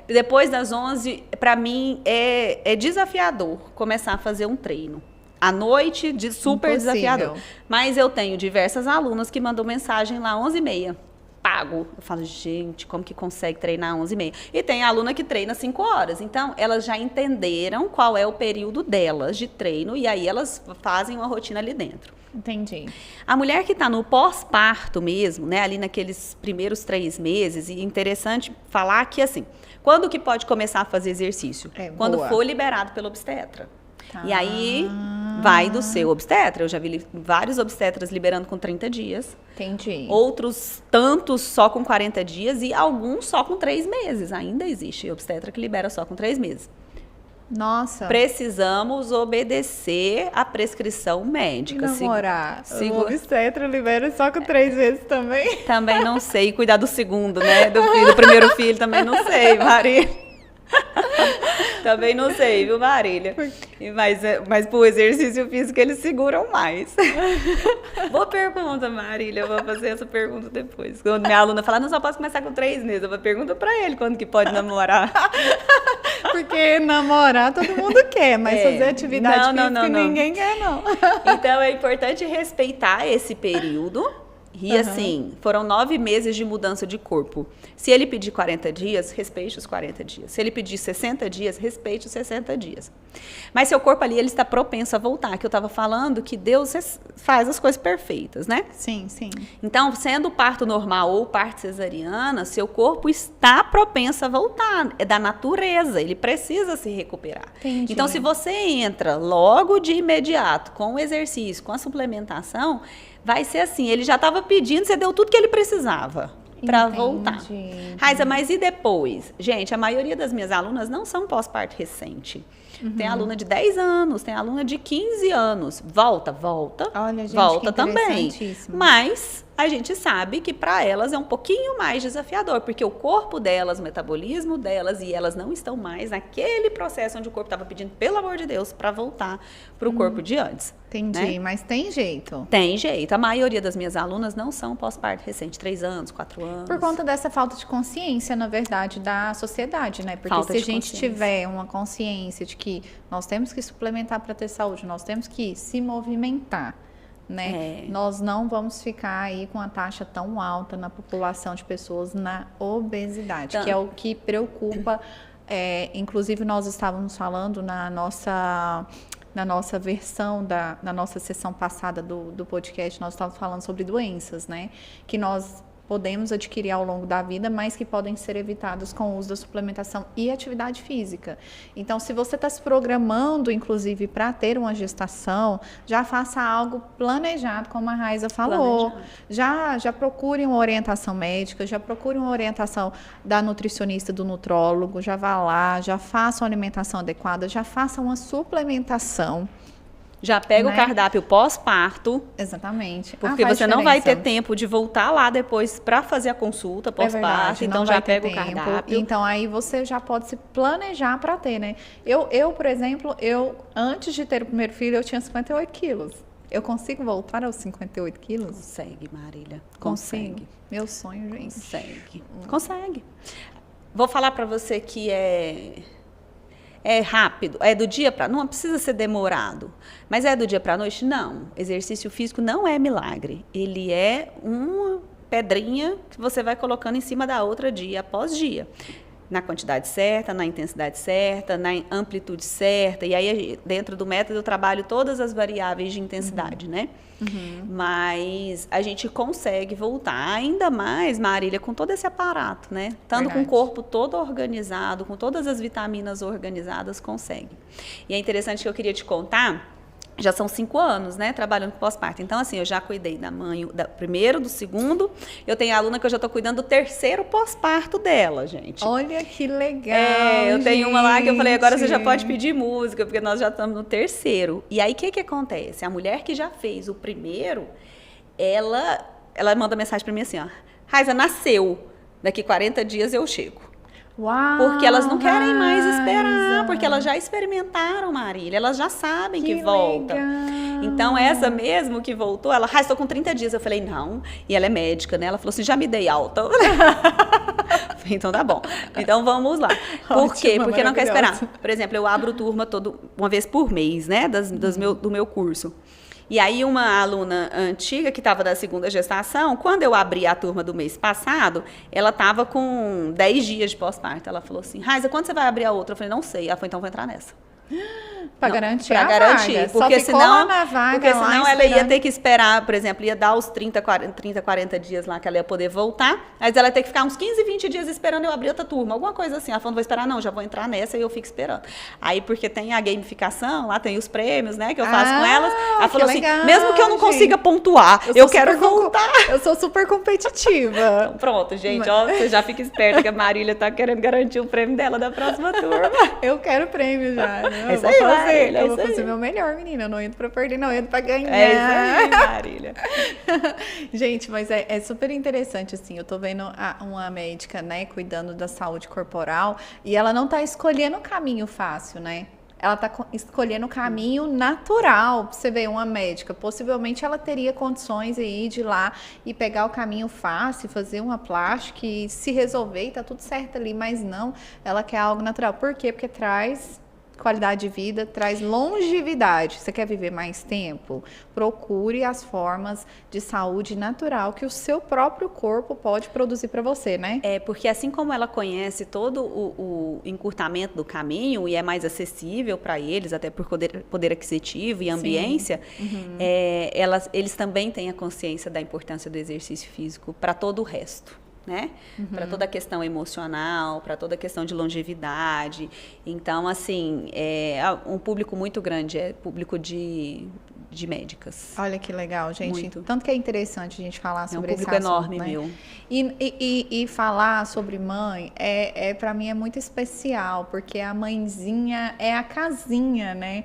Depois das 11, para mim, é desafiador começar a fazer um treino. À noite, super desafiador. Mas eu tenho diversas alunas que mandam mensagem lá 11h30. Pago. Eu falo, gente, como que consegue treinar 11h30? E tem aluna que treina 5 horas. Então, elas já entenderam qual é o período delas de treino e aí elas fazem uma rotina ali dentro. Entendi. A mulher que está no pós-parto mesmo, né, ali naqueles primeiros 3 meses, e interessante falar que, assim, quando que pode começar a fazer exercício? Quando for liberado pelo obstetra. E aí, vai do seu obstetra. Eu já vi vários obstetras liberando com 30 dias. Entendi. Outros tantos só com 40 dias e alguns só com 3 meses. Ainda existe obstetra que libera só com 3 meses. Nossa. Precisamos obedecer a prescrição médica. E namorar. O obstetra libera só com 3 vezes também? Também não sei. Cuidar do segundo, né? Do primeiro filho também não sei, Marília. Também não sei, viu, Marília? Mas pro exercício físico eles seguram mais. Boa pergunta, Marília. Eu vou fazer essa pergunta depois. Quando minha aluna fala, não, só posso começar com 3 meses. Eu vou perguntar pra ele quando que pode namorar. Porque namorar todo mundo quer, mas fazer atividade física ninguém quer, não. Então é importante respeitar esse período. E assim, foram 9 meses de mudança de corpo. Se ele pedir 40 dias, respeite os 40 dias. Se ele pedir 60 dias, respeite os 60 dias. Mas seu corpo ali, ele está propenso a voltar. Que eu estava falando que Deus faz as coisas perfeitas, né? Sim, sim. Então, sendo parto normal ou parto cesariana, seu corpo está propenso a voltar. É da natureza, ele precisa se recuperar. Entendi. Então, se você entra logo de imediato com o exercício, com a suplementação, vai ser assim, ele já estava pedindo, você deu tudo que ele precisava para voltar. Raiza, mas e depois? Gente, a maioria das minhas alunas não são pós-parto recente. Tem aluna de 10 anos, tem aluna de 15 anos. Volta. Olha, gente, volta também. Mas a gente sabe que para elas é um pouquinho mais desafiador, porque o corpo delas, o metabolismo delas, e elas não estão mais naquele processo onde o corpo estava pedindo, pelo amor de Deus, para voltar para o corpo de antes. Entendi, né? Mas tem jeito. Tem jeito. A maioria das minhas alunas não são pós-parto recente, 3 anos, 4 anos. Por conta dessa falta de consciência, na verdade, da sociedade, né? Porque se a gente tiver uma consciência de que nós temos que suplementar para ter saúde, nós temos que se movimentar, né? Nós não vamos ficar aí com a taxa tão alta na população de pessoas na obesidade, que é o que preocupa. Inclusive, nós estávamos falando na nossa versão na nossa sessão passada do podcast, nós estávamos falando sobre doenças, né? Que nós podemos adquirir ao longo da vida, mas que podem ser evitadas com o uso da suplementação e atividade física. Então, se você está se programando, inclusive, para ter uma gestação, já faça algo planejado, como a Raiza falou. Já procure uma orientação médica, já procure uma orientação da nutricionista, do nutrólogo, já vá lá, já faça uma alimentação adequada, já faça uma suplementação. Já pega o cardápio pós-parto. Exatamente. Porque você não vai ter tempo de voltar lá depois para fazer a consulta pós-parto. Então já pega o cardápio. Então aí você já pode se planejar para ter, né? Eu, por exemplo, antes de ter o primeiro filho, eu tinha 58 quilos. Eu consigo voltar aos 58 quilos? Consegue, Marília. Consegue. Meu sonho, gente. Consegue. Vou falar para você que é rápido, é do dia para... Não precisa ser demorado, mas é do dia para a noite? Não. Exercício físico não é milagre. Ele é uma pedrinha que você vai colocando em cima da outra dia após dia. Na quantidade certa, na intensidade certa, na amplitude certa. E aí, dentro do método, eu trabalho todas as variáveis de intensidade, né? Mas a gente consegue voltar, ainda mais, Marília, com todo esse aparato, né? Estando com o corpo todo organizado, com todas as vitaminas organizadas, consegue. E é interessante que eu queria te contar, Já são 5 anos, né, trabalhando com pós-parto. Então, assim, eu já cuidei da mãe, do primeiro, do segundo. Eu tenho aluna que eu já tô cuidando do terceiro pós-parto dela, gente. Olha que legal, eu tenho uma lá que eu falei, agora você já gente. pode pedir música, porque nós já estamos no terceiro. E aí, o que acontece? A mulher que já fez o primeiro, ela manda mensagem para mim assim, ó, Raiza, nasceu, daqui 40 dias eu chego. Uau, Porque elas não querem mais Raiza. esperar, porque elas já experimentaram, Marília, elas já sabem que volta. Legal. Então, essa mesmo que voltou, ela, estou com 30 dias. Eu falei, não. E ela é médica, né? Ela falou assim, já me dei alta. Então, tá bom. Então, vamos lá. Por quê? Porque não quer esperar. Por exemplo, eu abro turma uma vez por mês, né? Do meu curso. E aí, uma aluna antiga, que estava da segunda gestação, quando eu abri a turma do mês passado, ela estava com 10 dias de pós-parto. Ela falou assim, Raiza, quando você vai abrir a outra? Eu falei, não sei. Ela falou, então vou entrar nessa. Para garantir a garantir, vaga. porque senão, Ela ia ter que esperar, por exemplo, ia dar os 30, 40 dias lá que ela ia poder voltar, mas ela ia ter que ficar uns 15, 20 dias esperando eu abrir outra turma, alguma coisa assim. Ela falou, não vou esperar não, já vou entrar nessa e eu fico esperando. Aí, porque tem a gamificação, lá tem os prêmios, né, que eu faço com elas. Ela falou assim, legal, mesmo que eu não consiga pontuar, eu quero voltar. Eu sou super competitiva. Então, pronto, gente, ó, você já fica esperta que a Marília tá querendo garantir o prêmio dela da próxima turma. Eu quero prêmio já, né? Eu vou fazer. Eu vou fazer meu melhor, menina. Eu não entro pra perder, não. Eu entro pra ganhar. É isso aí, Marília. Gente, mas é super interessante, assim. Eu tô vendo uma médica, né, cuidando da saúde corporal e ela não tá escolhendo o caminho fácil, né? Ela tá escolhendo o caminho natural. Você vê, uma médica, possivelmente ela teria condições aí de ir lá e pegar o caminho fácil, fazer uma plástica e se resolver e tá tudo certo ali, mas não, ela quer algo natural. Por quê? Porque traz qualidade de vida, traz longevidade. Você quer viver mais tempo? Procure as formas de saúde natural que o seu próprio corpo pode produzir para você, né? É, porque assim como ela conhece todo o encurtamento do caminho e é mais acessível para eles, até por poder aquisitivo e ambiência, eles também têm a consciência da importância do exercício físico para todo o resto. Né? Para toda a questão emocional, para toda a questão de longevidade. Então, assim, é um público muito grande, é público de médicas. Olha que legal, gente. Muito. Tanto que é interessante a gente falar sobre esse assunto. É um público enorme, né? meu. E falar sobre mãe, para mim é muito especial, porque a mãezinha é a casinha, né?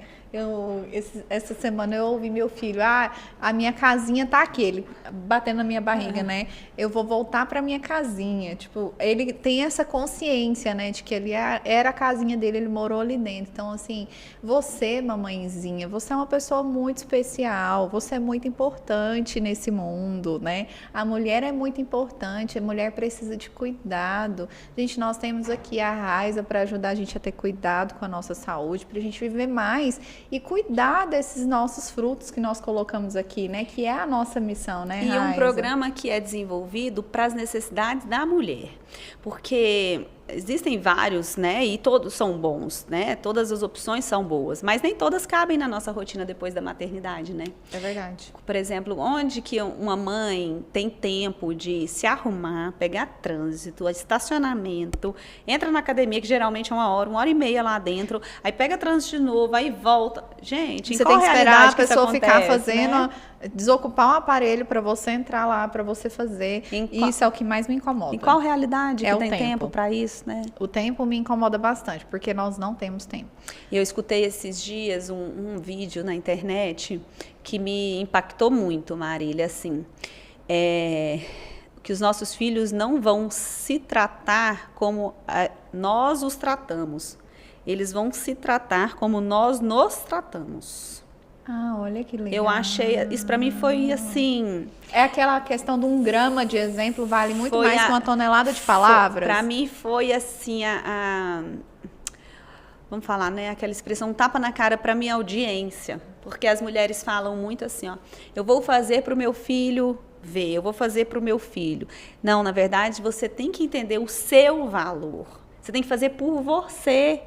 Essa semana eu ouvi meu filho, a minha casinha tá aqui, ele batendo na minha barriga, né? Eu vou voltar pra minha casinha. Tipo, ele tem essa consciência, né, de que ele era a casinha dele, ele morou ali dentro. Então, assim, você, mamãezinha, você é uma pessoa muito especial, você é muito importante nesse mundo, né? A mulher é muito importante, a mulher precisa de cuidado. Gente, nós temos aqui a Raiza para ajudar a gente a ter cuidado com a nossa saúde, pra gente viver mais e cuidar desses nossos frutos que nós colocamos aqui, né? Que é a nossa missão, né, Raiza? E um programa que é desenvolvido para as necessidades da mulher. Porque existem vários, né? E todos são bons, né? Todas as opções são boas, mas nem todas cabem na nossa rotina depois da maternidade, né? É verdade. Por exemplo, onde que uma mãe tem tempo de se arrumar, pegar trânsito, estacionamento, entra na academia, que geralmente é 1 hora e meia lá dentro, aí pega trânsito de novo, aí volta. Gente, você em qual tem que esperar a pessoa acontece, ficar fazendo, né? Desocupar um aparelho para você entrar lá, para você fazer. E isso é o que mais me incomoda. Em qual realidade que tem tempo. tempo para isso, né? O tempo me incomoda bastante, porque nós não temos tempo. Eu escutei esses dias um vídeo na internet que me impactou muito, Marília, assim, que os nossos filhos não vão se tratar como nós os tratamos. Eles vão se tratar como nós nos tratamos. Ah, olha que legal. Eu achei, isso para mim foi assim... É aquela questão de 1 grama de exemplo vale muito mais que 1 tonelada de palavras? Para mim foi assim, vamos falar, né, aquela expressão tapa na cara para minha audiência. Porque as mulheres falam muito assim, ó, eu vou fazer para o meu filho ver, eu vou fazer para o meu filho. Não, na verdade, você tem que entender o seu valor. Você tem que fazer por você.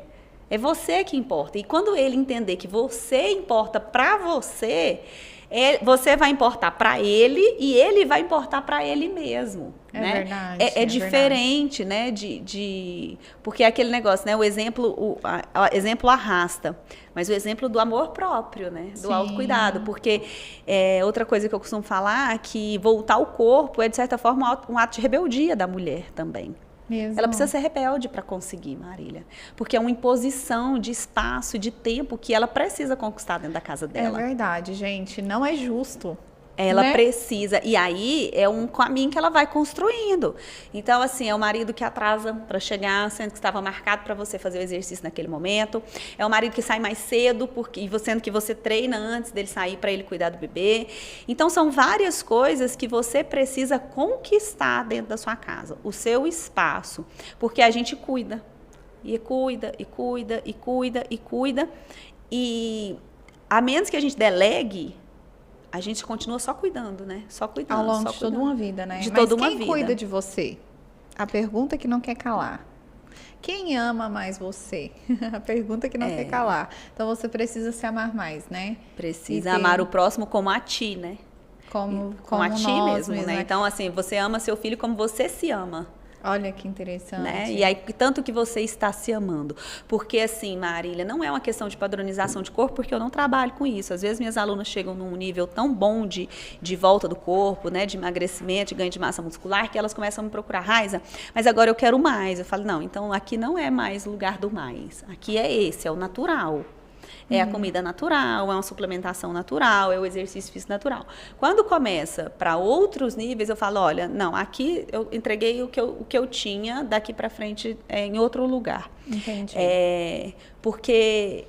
É você que importa. E quando ele entender que você importa para você, Você vai importar para ele e ele vai importar para ele mesmo. É né? verdade. É diferente, né? Porque é aquele negócio, né? O exemplo arrasta, mas o exemplo do amor próprio, né? Do autocuidado. Porque outra coisa que eu costumo falar é que voltar ao corpo é, de certa forma, um ato de rebeldia da mulher também. Mesmo. Ela precisa ser rebelde para conseguir, Marília. Porque é uma imposição de espaço e de tempo que ela precisa conquistar dentro da casa dela. É verdade, gente. Não é justo. Ela né? precisa. E aí é um caminho que ela vai construindo. Então, assim, é o marido que atrasa para chegar, sendo que estava marcado para você fazer o exercício naquele momento. É o marido que sai mais cedo, sendo que você treina antes dele sair para ele cuidar do bebê. Então, são várias coisas que você precisa conquistar dentro da sua casa. O seu espaço. Porque a gente cuida. E cuida, e cuida, e cuida, e cuida. E a menos que a gente delegue, a gente continua só cuidando, né? Só cuidando. Ao longo só de toda uma vida, né? De Mas toda uma quem vida. cuida de você? A pergunta que não quer calar. Quem ama mais você? A pergunta que não quer calar. Então, você precisa se amar mais, né? Precisa amar o próximo como a ti, né? Como a ti nós mesmo, né? Então, assim, você ama seu filho como você se ama. Olha que interessante. Né? E aí, tanto que você está se amando. Porque, assim, Marília, não é uma questão de padronização de corpo, porque eu não trabalho com isso. Às vezes, minhas alunas chegam num nível tão bom de volta do corpo, né? De emagrecimento, de ganho de massa muscular, que elas começam a me procurar, Raiza, mas agora eu quero mais. Eu falo, não, então aqui não é mais lugar do mais. Aqui é esse, é o natural. É a comida natural, é uma suplementação natural, é o exercício físico natural. Quando começa para outros níveis, eu falo, olha, não, aqui eu entreguei o que eu tinha, daqui para frente em outro lugar. Entendi. Porque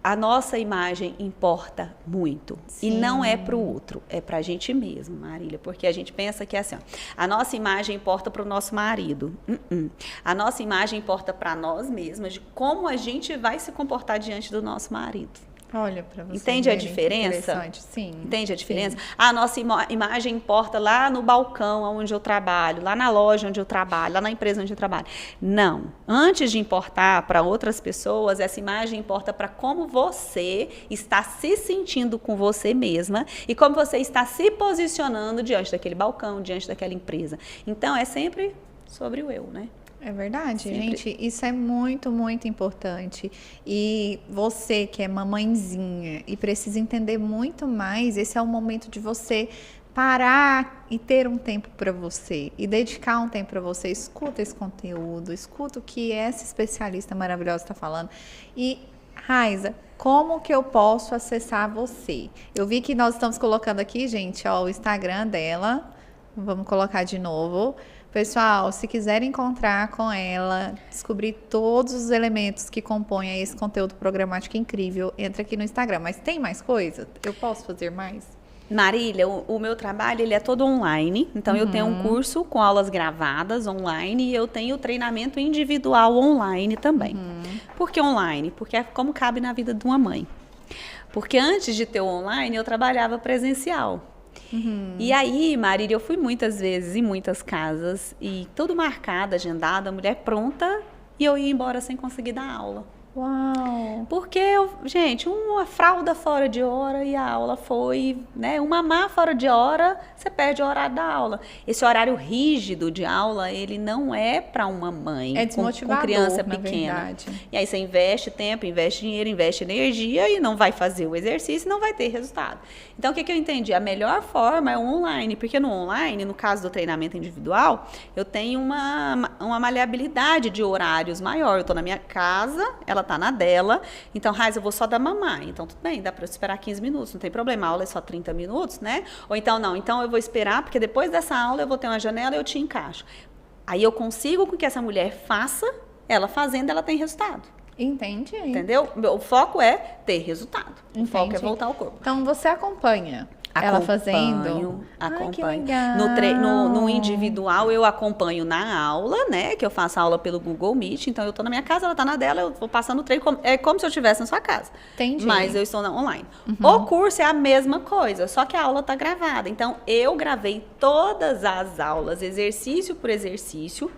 a nossa imagem importa muito. Sim. E não é para o outro, é para a gente mesmo, Marília. Porque a gente pensa que é assim, ó, a nossa imagem importa para o nosso marido. A nossa imagem importa para nós mesmas, de como a gente vai se comportar diante do nosso marido. Olha para você. Entende a diferença? Sim. Entende a diferença? Sim. A nossa imagem importa lá no balcão onde eu trabalho, lá na loja onde eu trabalho, lá na empresa onde eu trabalho. Não. Antes de importar para outras pessoas, essa imagem importa para como você está se sentindo com você mesma e como você está se posicionando diante daquele balcão, diante daquela empresa. Então, é sempre sobre o eu, né? É verdade, Sempre. gente, isso é muito, muito importante. E você que é mamãezinha e precisa entender muito mais, esse é o momento de você parar e ter um tempo para você e dedicar um tempo para você. Escuta esse conteúdo, escuta o que essa especialista maravilhosa está falando. E, Raiza, como que eu posso acessar você? Eu vi que nós estamos colocando aqui, gente, ó, o Instagram dela. Vamos colocar de novo. Pessoal, se quiser encontrar com ela, descobrir todos os elementos que compõem esse conteúdo programático incrível, entra aqui no Instagram. Mas tem mais coisa? Eu posso fazer mais? Marília, o meu trabalho ele é todo online, então eu tenho um curso com aulas gravadas online e eu tenho treinamento individual online também. Por que online? Porque é como cabe na vida de uma mãe. Porque antes de ter o online, eu trabalhava presencial. E aí, Marília, eu fui muitas vezes em muitas casas e tudo marcado, agendado, a mulher pronta e eu ia embora sem conseguir dar aula. Uau! Porque, gente, uma fralda fora de hora e a aula foi, né? Um mamar fora de hora, você perde o horário da aula. Esse horário rígido de aula, ele não é para uma mãe com criança pequena. E aí você investe tempo, investe dinheiro, investe energia e não vai fazer o exercício e não vai ter resultado. Então, o que eu entendi? A melhor forma é o online, porque no online, no caso do treinamento individual, eu tenho uma maleabilidade de horários maior. Eu estou na minha casa, ela tá na dela, então, Raiza, eu vou só dar mamar, então tudo bem, dá para eu esperar 15 minutos, não tem problema, a aula é só 30 minutos, né? Ou então, não, então eu vou esperar, porque depois dessa aula eu vou ter uma janela e eu te encaixo. Aí eu consigo com que essa mulher faça, ela fazendo, ela tem resultado. Entendi. Entendeu? O foco é ter resultado. O foco é voltar ao corpo. Então, você acompanha ela fazendo? Acompanho. Ai, que legal. No individual, eu acompanho na aula, né? Que eu faço aula pelo Google Meet. Então, eu tô na minha casa, ela tá na dela, eu vou passando o treino. É como se eu estivesse na sua casa. Entendi. Mas eu estou online. O curso é a mesma coisa, só que a aula tá gravada. Então, eu gravei todas as aulas, exercício por exercício.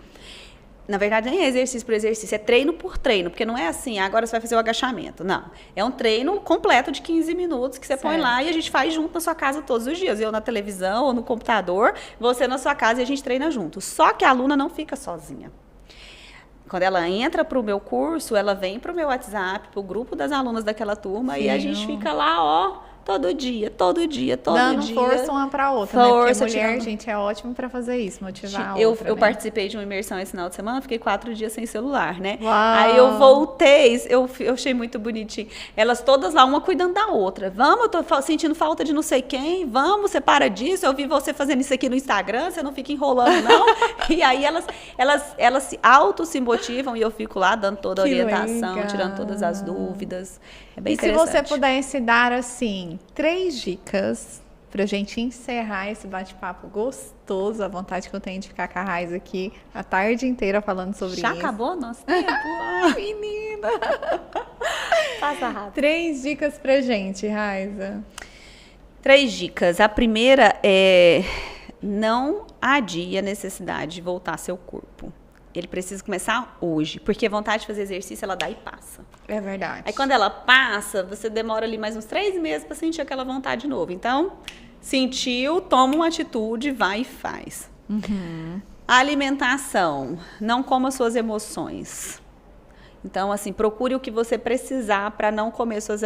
Na verdade, nem é exercício por exercício, é treino por treino, porque não é assim, agora você vai fazer o agachamento. Não. É um treino completo de 15 minutos que você põe lá e a gente faz junto na sua casa todos os dias. Eu na televisão ou no computador, você na sua casa e a gente treina junto. Só que a aluna não fica sozinha. Quando ela entra para o meu curso, ela vem para o meu WhatsApp, para o grupo das alunas daquela turma, e a gente fica lá, ó, todo dia. Dando força uma para outra, né? Porque mulher, gente, é ótimo para fazer isso, motivar a outra, Eu participei de uma imersão esse final de semana, fiquei 4 dias sem celular, né? Uau. Aí eu voltei, eu achei muito bonitinho. Elas todas lá, uma cuidando da outra. Vamos, eu tô sentindo falta de não sei quem, vamos, você para disso, eu vi você fazendo isso aqui no Instagram, você não fica enrolando, não. E aí elas se motivam e eu fico lá dando toda a orientação, legal. Tirando todas as dúvidas. É bem interessante. E se você pudesse dar, assim, 3 dicas pra gente encerrar esse bate-papo gostoso, a vontade que eu tenho de ficar com a Raiza aqui a tarde inteira falando sobre isso. Já acabou nosso tempo? Menina! Passa rápido. 3 dicas pra gente, Raiza. 3 dicas. A primeira é: não adie a necessidade de voltar ao seu corpo. Ele precisa começar hoje, porque a vontade de fazer exercício, ela dá e passa. É verdade. Aí quando ela passa, você demora ali mais uns 3 meses para sentir aquela vontade de novo. Então, sentiu, toma uma atitude, vai e faz. Uhum. A alimentação, não coma suas emoções. Então, assim, procure o que você precisar para não comer suas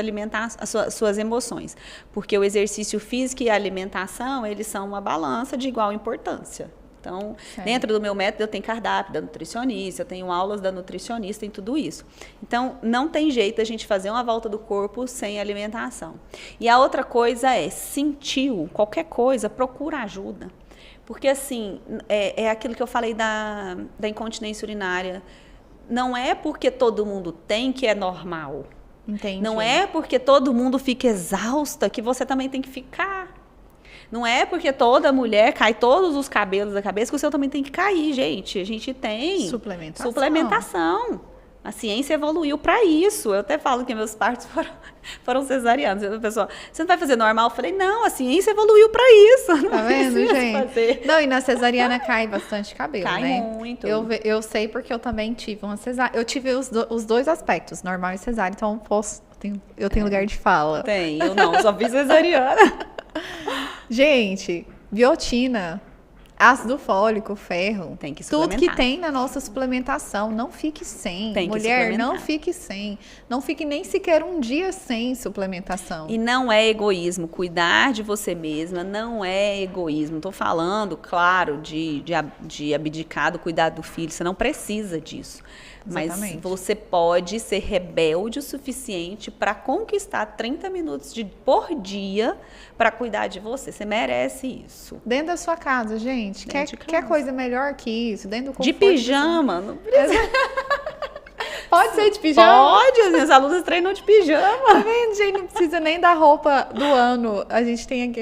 emoções. Porque o exercício físico e a alimentação, eles são uma balança de igual importância. Então, dentro do meu método, eu tenho cardápio da nutricionista, eu tenho aulas da nutricionista em tudo isso. Então, não tem jeito a gente fazer uma volta do corpo sem alimentação. E a outra coisa é, sentiu qualquer coisa, procura ajuda. Porque, assim, é aquilo que eu falei da incontinência urinária. Não é porque todo mundo tem que é normal. Entendi. Não é porque todo mundo fica exausta que você também tem que ficar. Não é porque toda mulher cai todos os cabelos da cabeça que o seu também tem que cair, gente. A gente tem suplementação. A ciência evoluiu para isso. Eu até falo que meus partos foram cesarianos. A pessoa, você não vai fazer normal? Eu falei, não, a ciência evoluiu para isso. Não tá vendo, gente? Fazer. Não, e na cesariana cai bastante cabelo, cai né? Muito. Eu sei porque eu também tive uma cesárea. Eu tive os 2 aspectos, normal e cesárea, então eu tenho lugar de fala. Tem, eu não, só fiz cesariana. Gente, biotina, ácido fólico, ferro, tem que suplementar. Tudo que tem na nossa suplementação, não fique sem. Tem que Mulher, não fique sem. Não fique nem sequer um dia sem suplementação. E não é egoísmo. Cuidar de você mesma não é egoísmo. Estou falando, claro, de abdicar do cuidado do filho. Você não precisa disso. Exatamente. Mas você pode ser rebelde o suficiente para conquistar 30 minutos por dia para cuidar de você. Você merece isso. Dentro da sua casa, gente. Quer coisa melhor que isso? Dentro do conforto. De pijama. Não precisa. Pode ser de pijama? Pode, as minhas alunas treinam de pijama. Tá vendo, gente? Não precisa nem da roupa do ano. A gente tem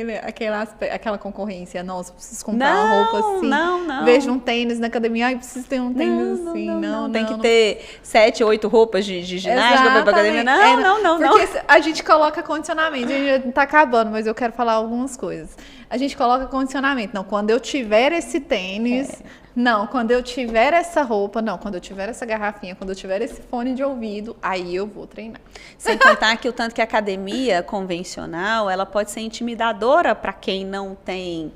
aquela concorrência. Nossa, preciso comprar uma roupa assim. Não. Vejo um tênis na academia. Ai, preciso ter um tênis assim. Não. Tem que ter 7, 8 roupas de ginástica pra academia. Não. Porque a gente coloca condicionamento. A gente já tá acabando, mas eu quero falar algumas coisas. A gente coloca condicionamento. Não, quando eu tiver esse tênis... Não, quando eu tiver essa roupa, não, quando eu tiver essa garrafinha, quando eu tiver esse fone de ouvido, aí eu vou treinar. Sem contar que o tanto que a academia convencional, ela pode ser intimidadora para quem não tem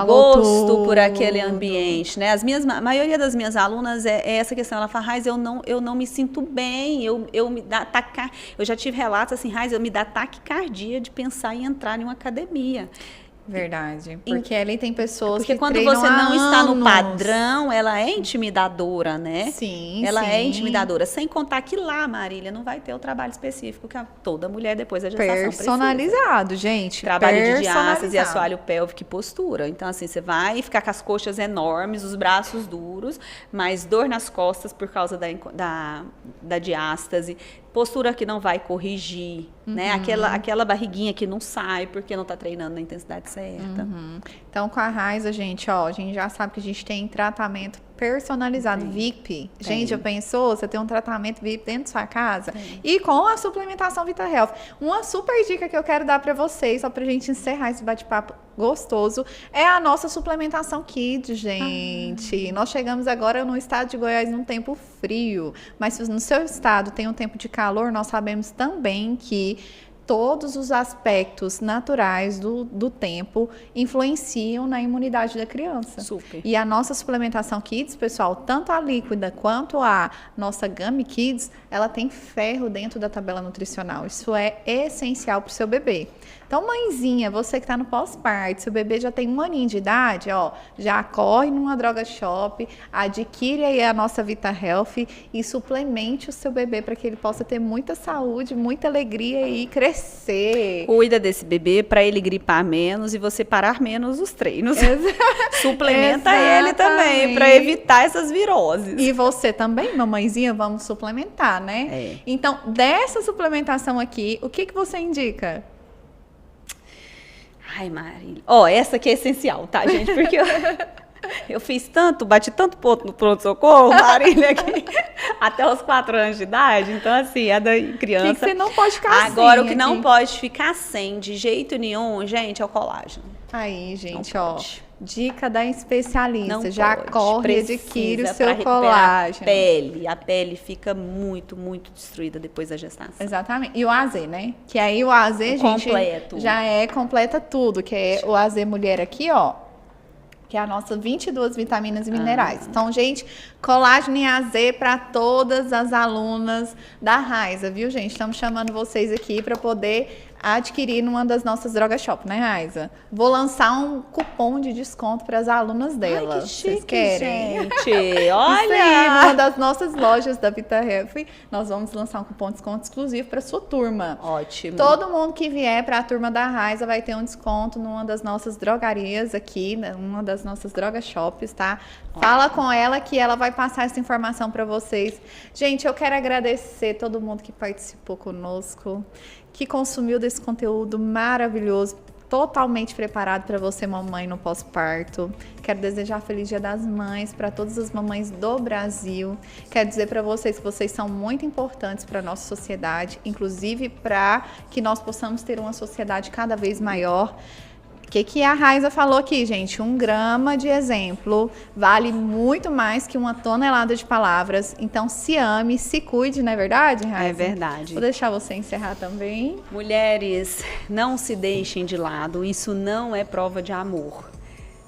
gosto por aquele ambiente, né? A maioria das minhas alunas é essa questão, ela fala, Raiz, eu não me sinto bem, eu já tive relatos assim, Raiz, eu me dá taquicardia de pensar em entrar em uma academia. Verdade. Porque ali tem pessoas que quando você não está no padrão, ela é intimidadora, né? Sim, ela é intimidadora. Sem contar que lá, Marília, não vai ter o trabalho específico que toda mulher depois da gestação personalizado, gente. Trabalho de diástase, assoalho pélvico e postura. Então, assim, você vai ficar com as coxas enormes, os braços duros, mas dor nas costas por causa da diástase. Postura que não vai corrigir, né? Aquela barriguinha que não sai porque não está treinando na intensidade certa. Então, com a Raiza, a gente já sabe que a gente tem tratamento personalizado, VIP. Gente, já pensou? Você tem um tratamento VIP dentro da sua casa? Tem. E com a suplementação Vita Health. Uma super dica que eu quero dar para vocês, só pra gente encerrar esse bate-papo gostoso, é a nossa suplementação Kids, gente. Nós chegamos agora no estado de Goiás num tempo frio, mas se no seu estado tem um tempo de calor, nós sabemos também que todos os aspectos naturais do tempo influenciam na imunidade da criança. Super. E a nossa suplementação Kids, pessoal, tanto a líquida quanto a nossa Gummy Kids, ela tem ferro dentro da tabela nutricional. Isso é essencial para o seu bebê. Então, mãezinha, você que está no pós-parto, seu bebê já tem 1 aninho de idade, ó, já corre numa droga shop, adquire aí a nossa Vita Health e suplemente o seu bebê para que ele possa ter muita saúde, muita alegria e crescer. Cuida desse bebê para ele gripar menos e você parar menos os treinos. Suplementa ele também para evitar essas viroses. E você também, mamãezinha, vamos suplementar, né? É. Então, dessa suplementação aqui, o que você indica? Ai, Marília. Essa aqui é essencial, tá, gente? Porque eu bati tanto ponto no pronto-socorro, Marília, aqui, até os 4 anos de idade. Então, assim, é da criança. O que você não pode ficar Agora, sem o que não aqui? pode ficar sem, de jeito nenhum, gente, é o colágeno. Aí, gente, Não ó. pode. Dica da especialista. Não já pode. corre e Precisa adquire o pra seu recuperar colágeno. A pele fica muito, muito destruída depois da gestação. Exatamente. E o AZ, né? Que aí o AZ, gente, completo. já completa tudo. Que é o AZ Mulher aqui, ó. Que é a nossa 22 vitaminas e minerais. Então, gente, colágeno e AZ para todas as alunas da Raiza, viu, gente? Estamos chamando vocês aqui para poder adquirir numa das nossas droga shop, né, Raiza? Vou lançar um cupom de desconto para as alunas dela. Ai, que chique, Vocês querem? gente. Isso Olha! aí, numa das nossas lojas da Vita Health, nós vamos lançar um cupom de desconto exclusivo para sua turma. Ótimo. Todo mundo que vier para a turma da Raiza vai ter um desconto numa das nossas drogarias aqui, numa das nossas droga shops, tá? Fala com ela que ela vai passar essa informação para vocês. Gente, eu quero agradecer todo mundo que participou conosco, que consumiu desse conteúdo maravilhoso, totalmente preparado para você, mamãe, no pós-parto. Quero desejar Feliz Dia das Mães para todas as mamães do Brasil. Quero dizer para vocês que vocês são muito importantes para a nossa sociedade, inclusive para que nós possamos ter uma sociedade cada vez maior. O que a Raiza falou aqui, gente? 1 grama de exemplo vale muito mais que 1 tonelada de palavras. Então, se ame, se cuide, não é verdade, Raiza? É verdade. Vou deixar você encerrar também. Mulheres, não se deixem de lado. Isso não é prova de amor.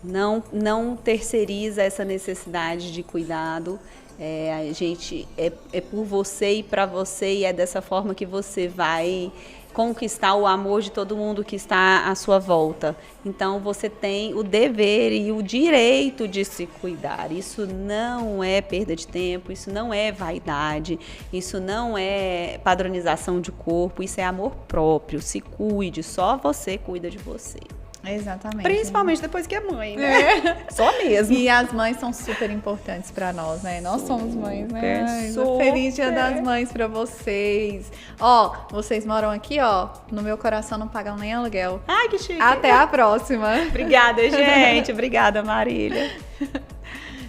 Não terceiriza essa necessidade de cuidado. A gente é por você e para você, e é dessa forma que você vai conquistar o amor de todo mundo que está à sua volta. Então, você tem o dever e o direito de se cuidar. Isso não é perda de tempo, isso não é vaidade, isso não é padronização de corpo, isso é amor próprio. Se cuide, só você cuida de você. Exatamente. Principalmente depois que é mãe, né? Só mesmo. E as mães são super importantes para nós, né? Nós somos mães, né? Ai, super. Feliz Dia das Mães para vocês. Ó, vocês moram aqui, ó, no meu coração não pagam nem aluguel. Ai, que chique. Até a próxima. Obrigada, gente. Obrigada, Marília.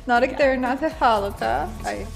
Na hora que terminar, você fala, tá? Aí.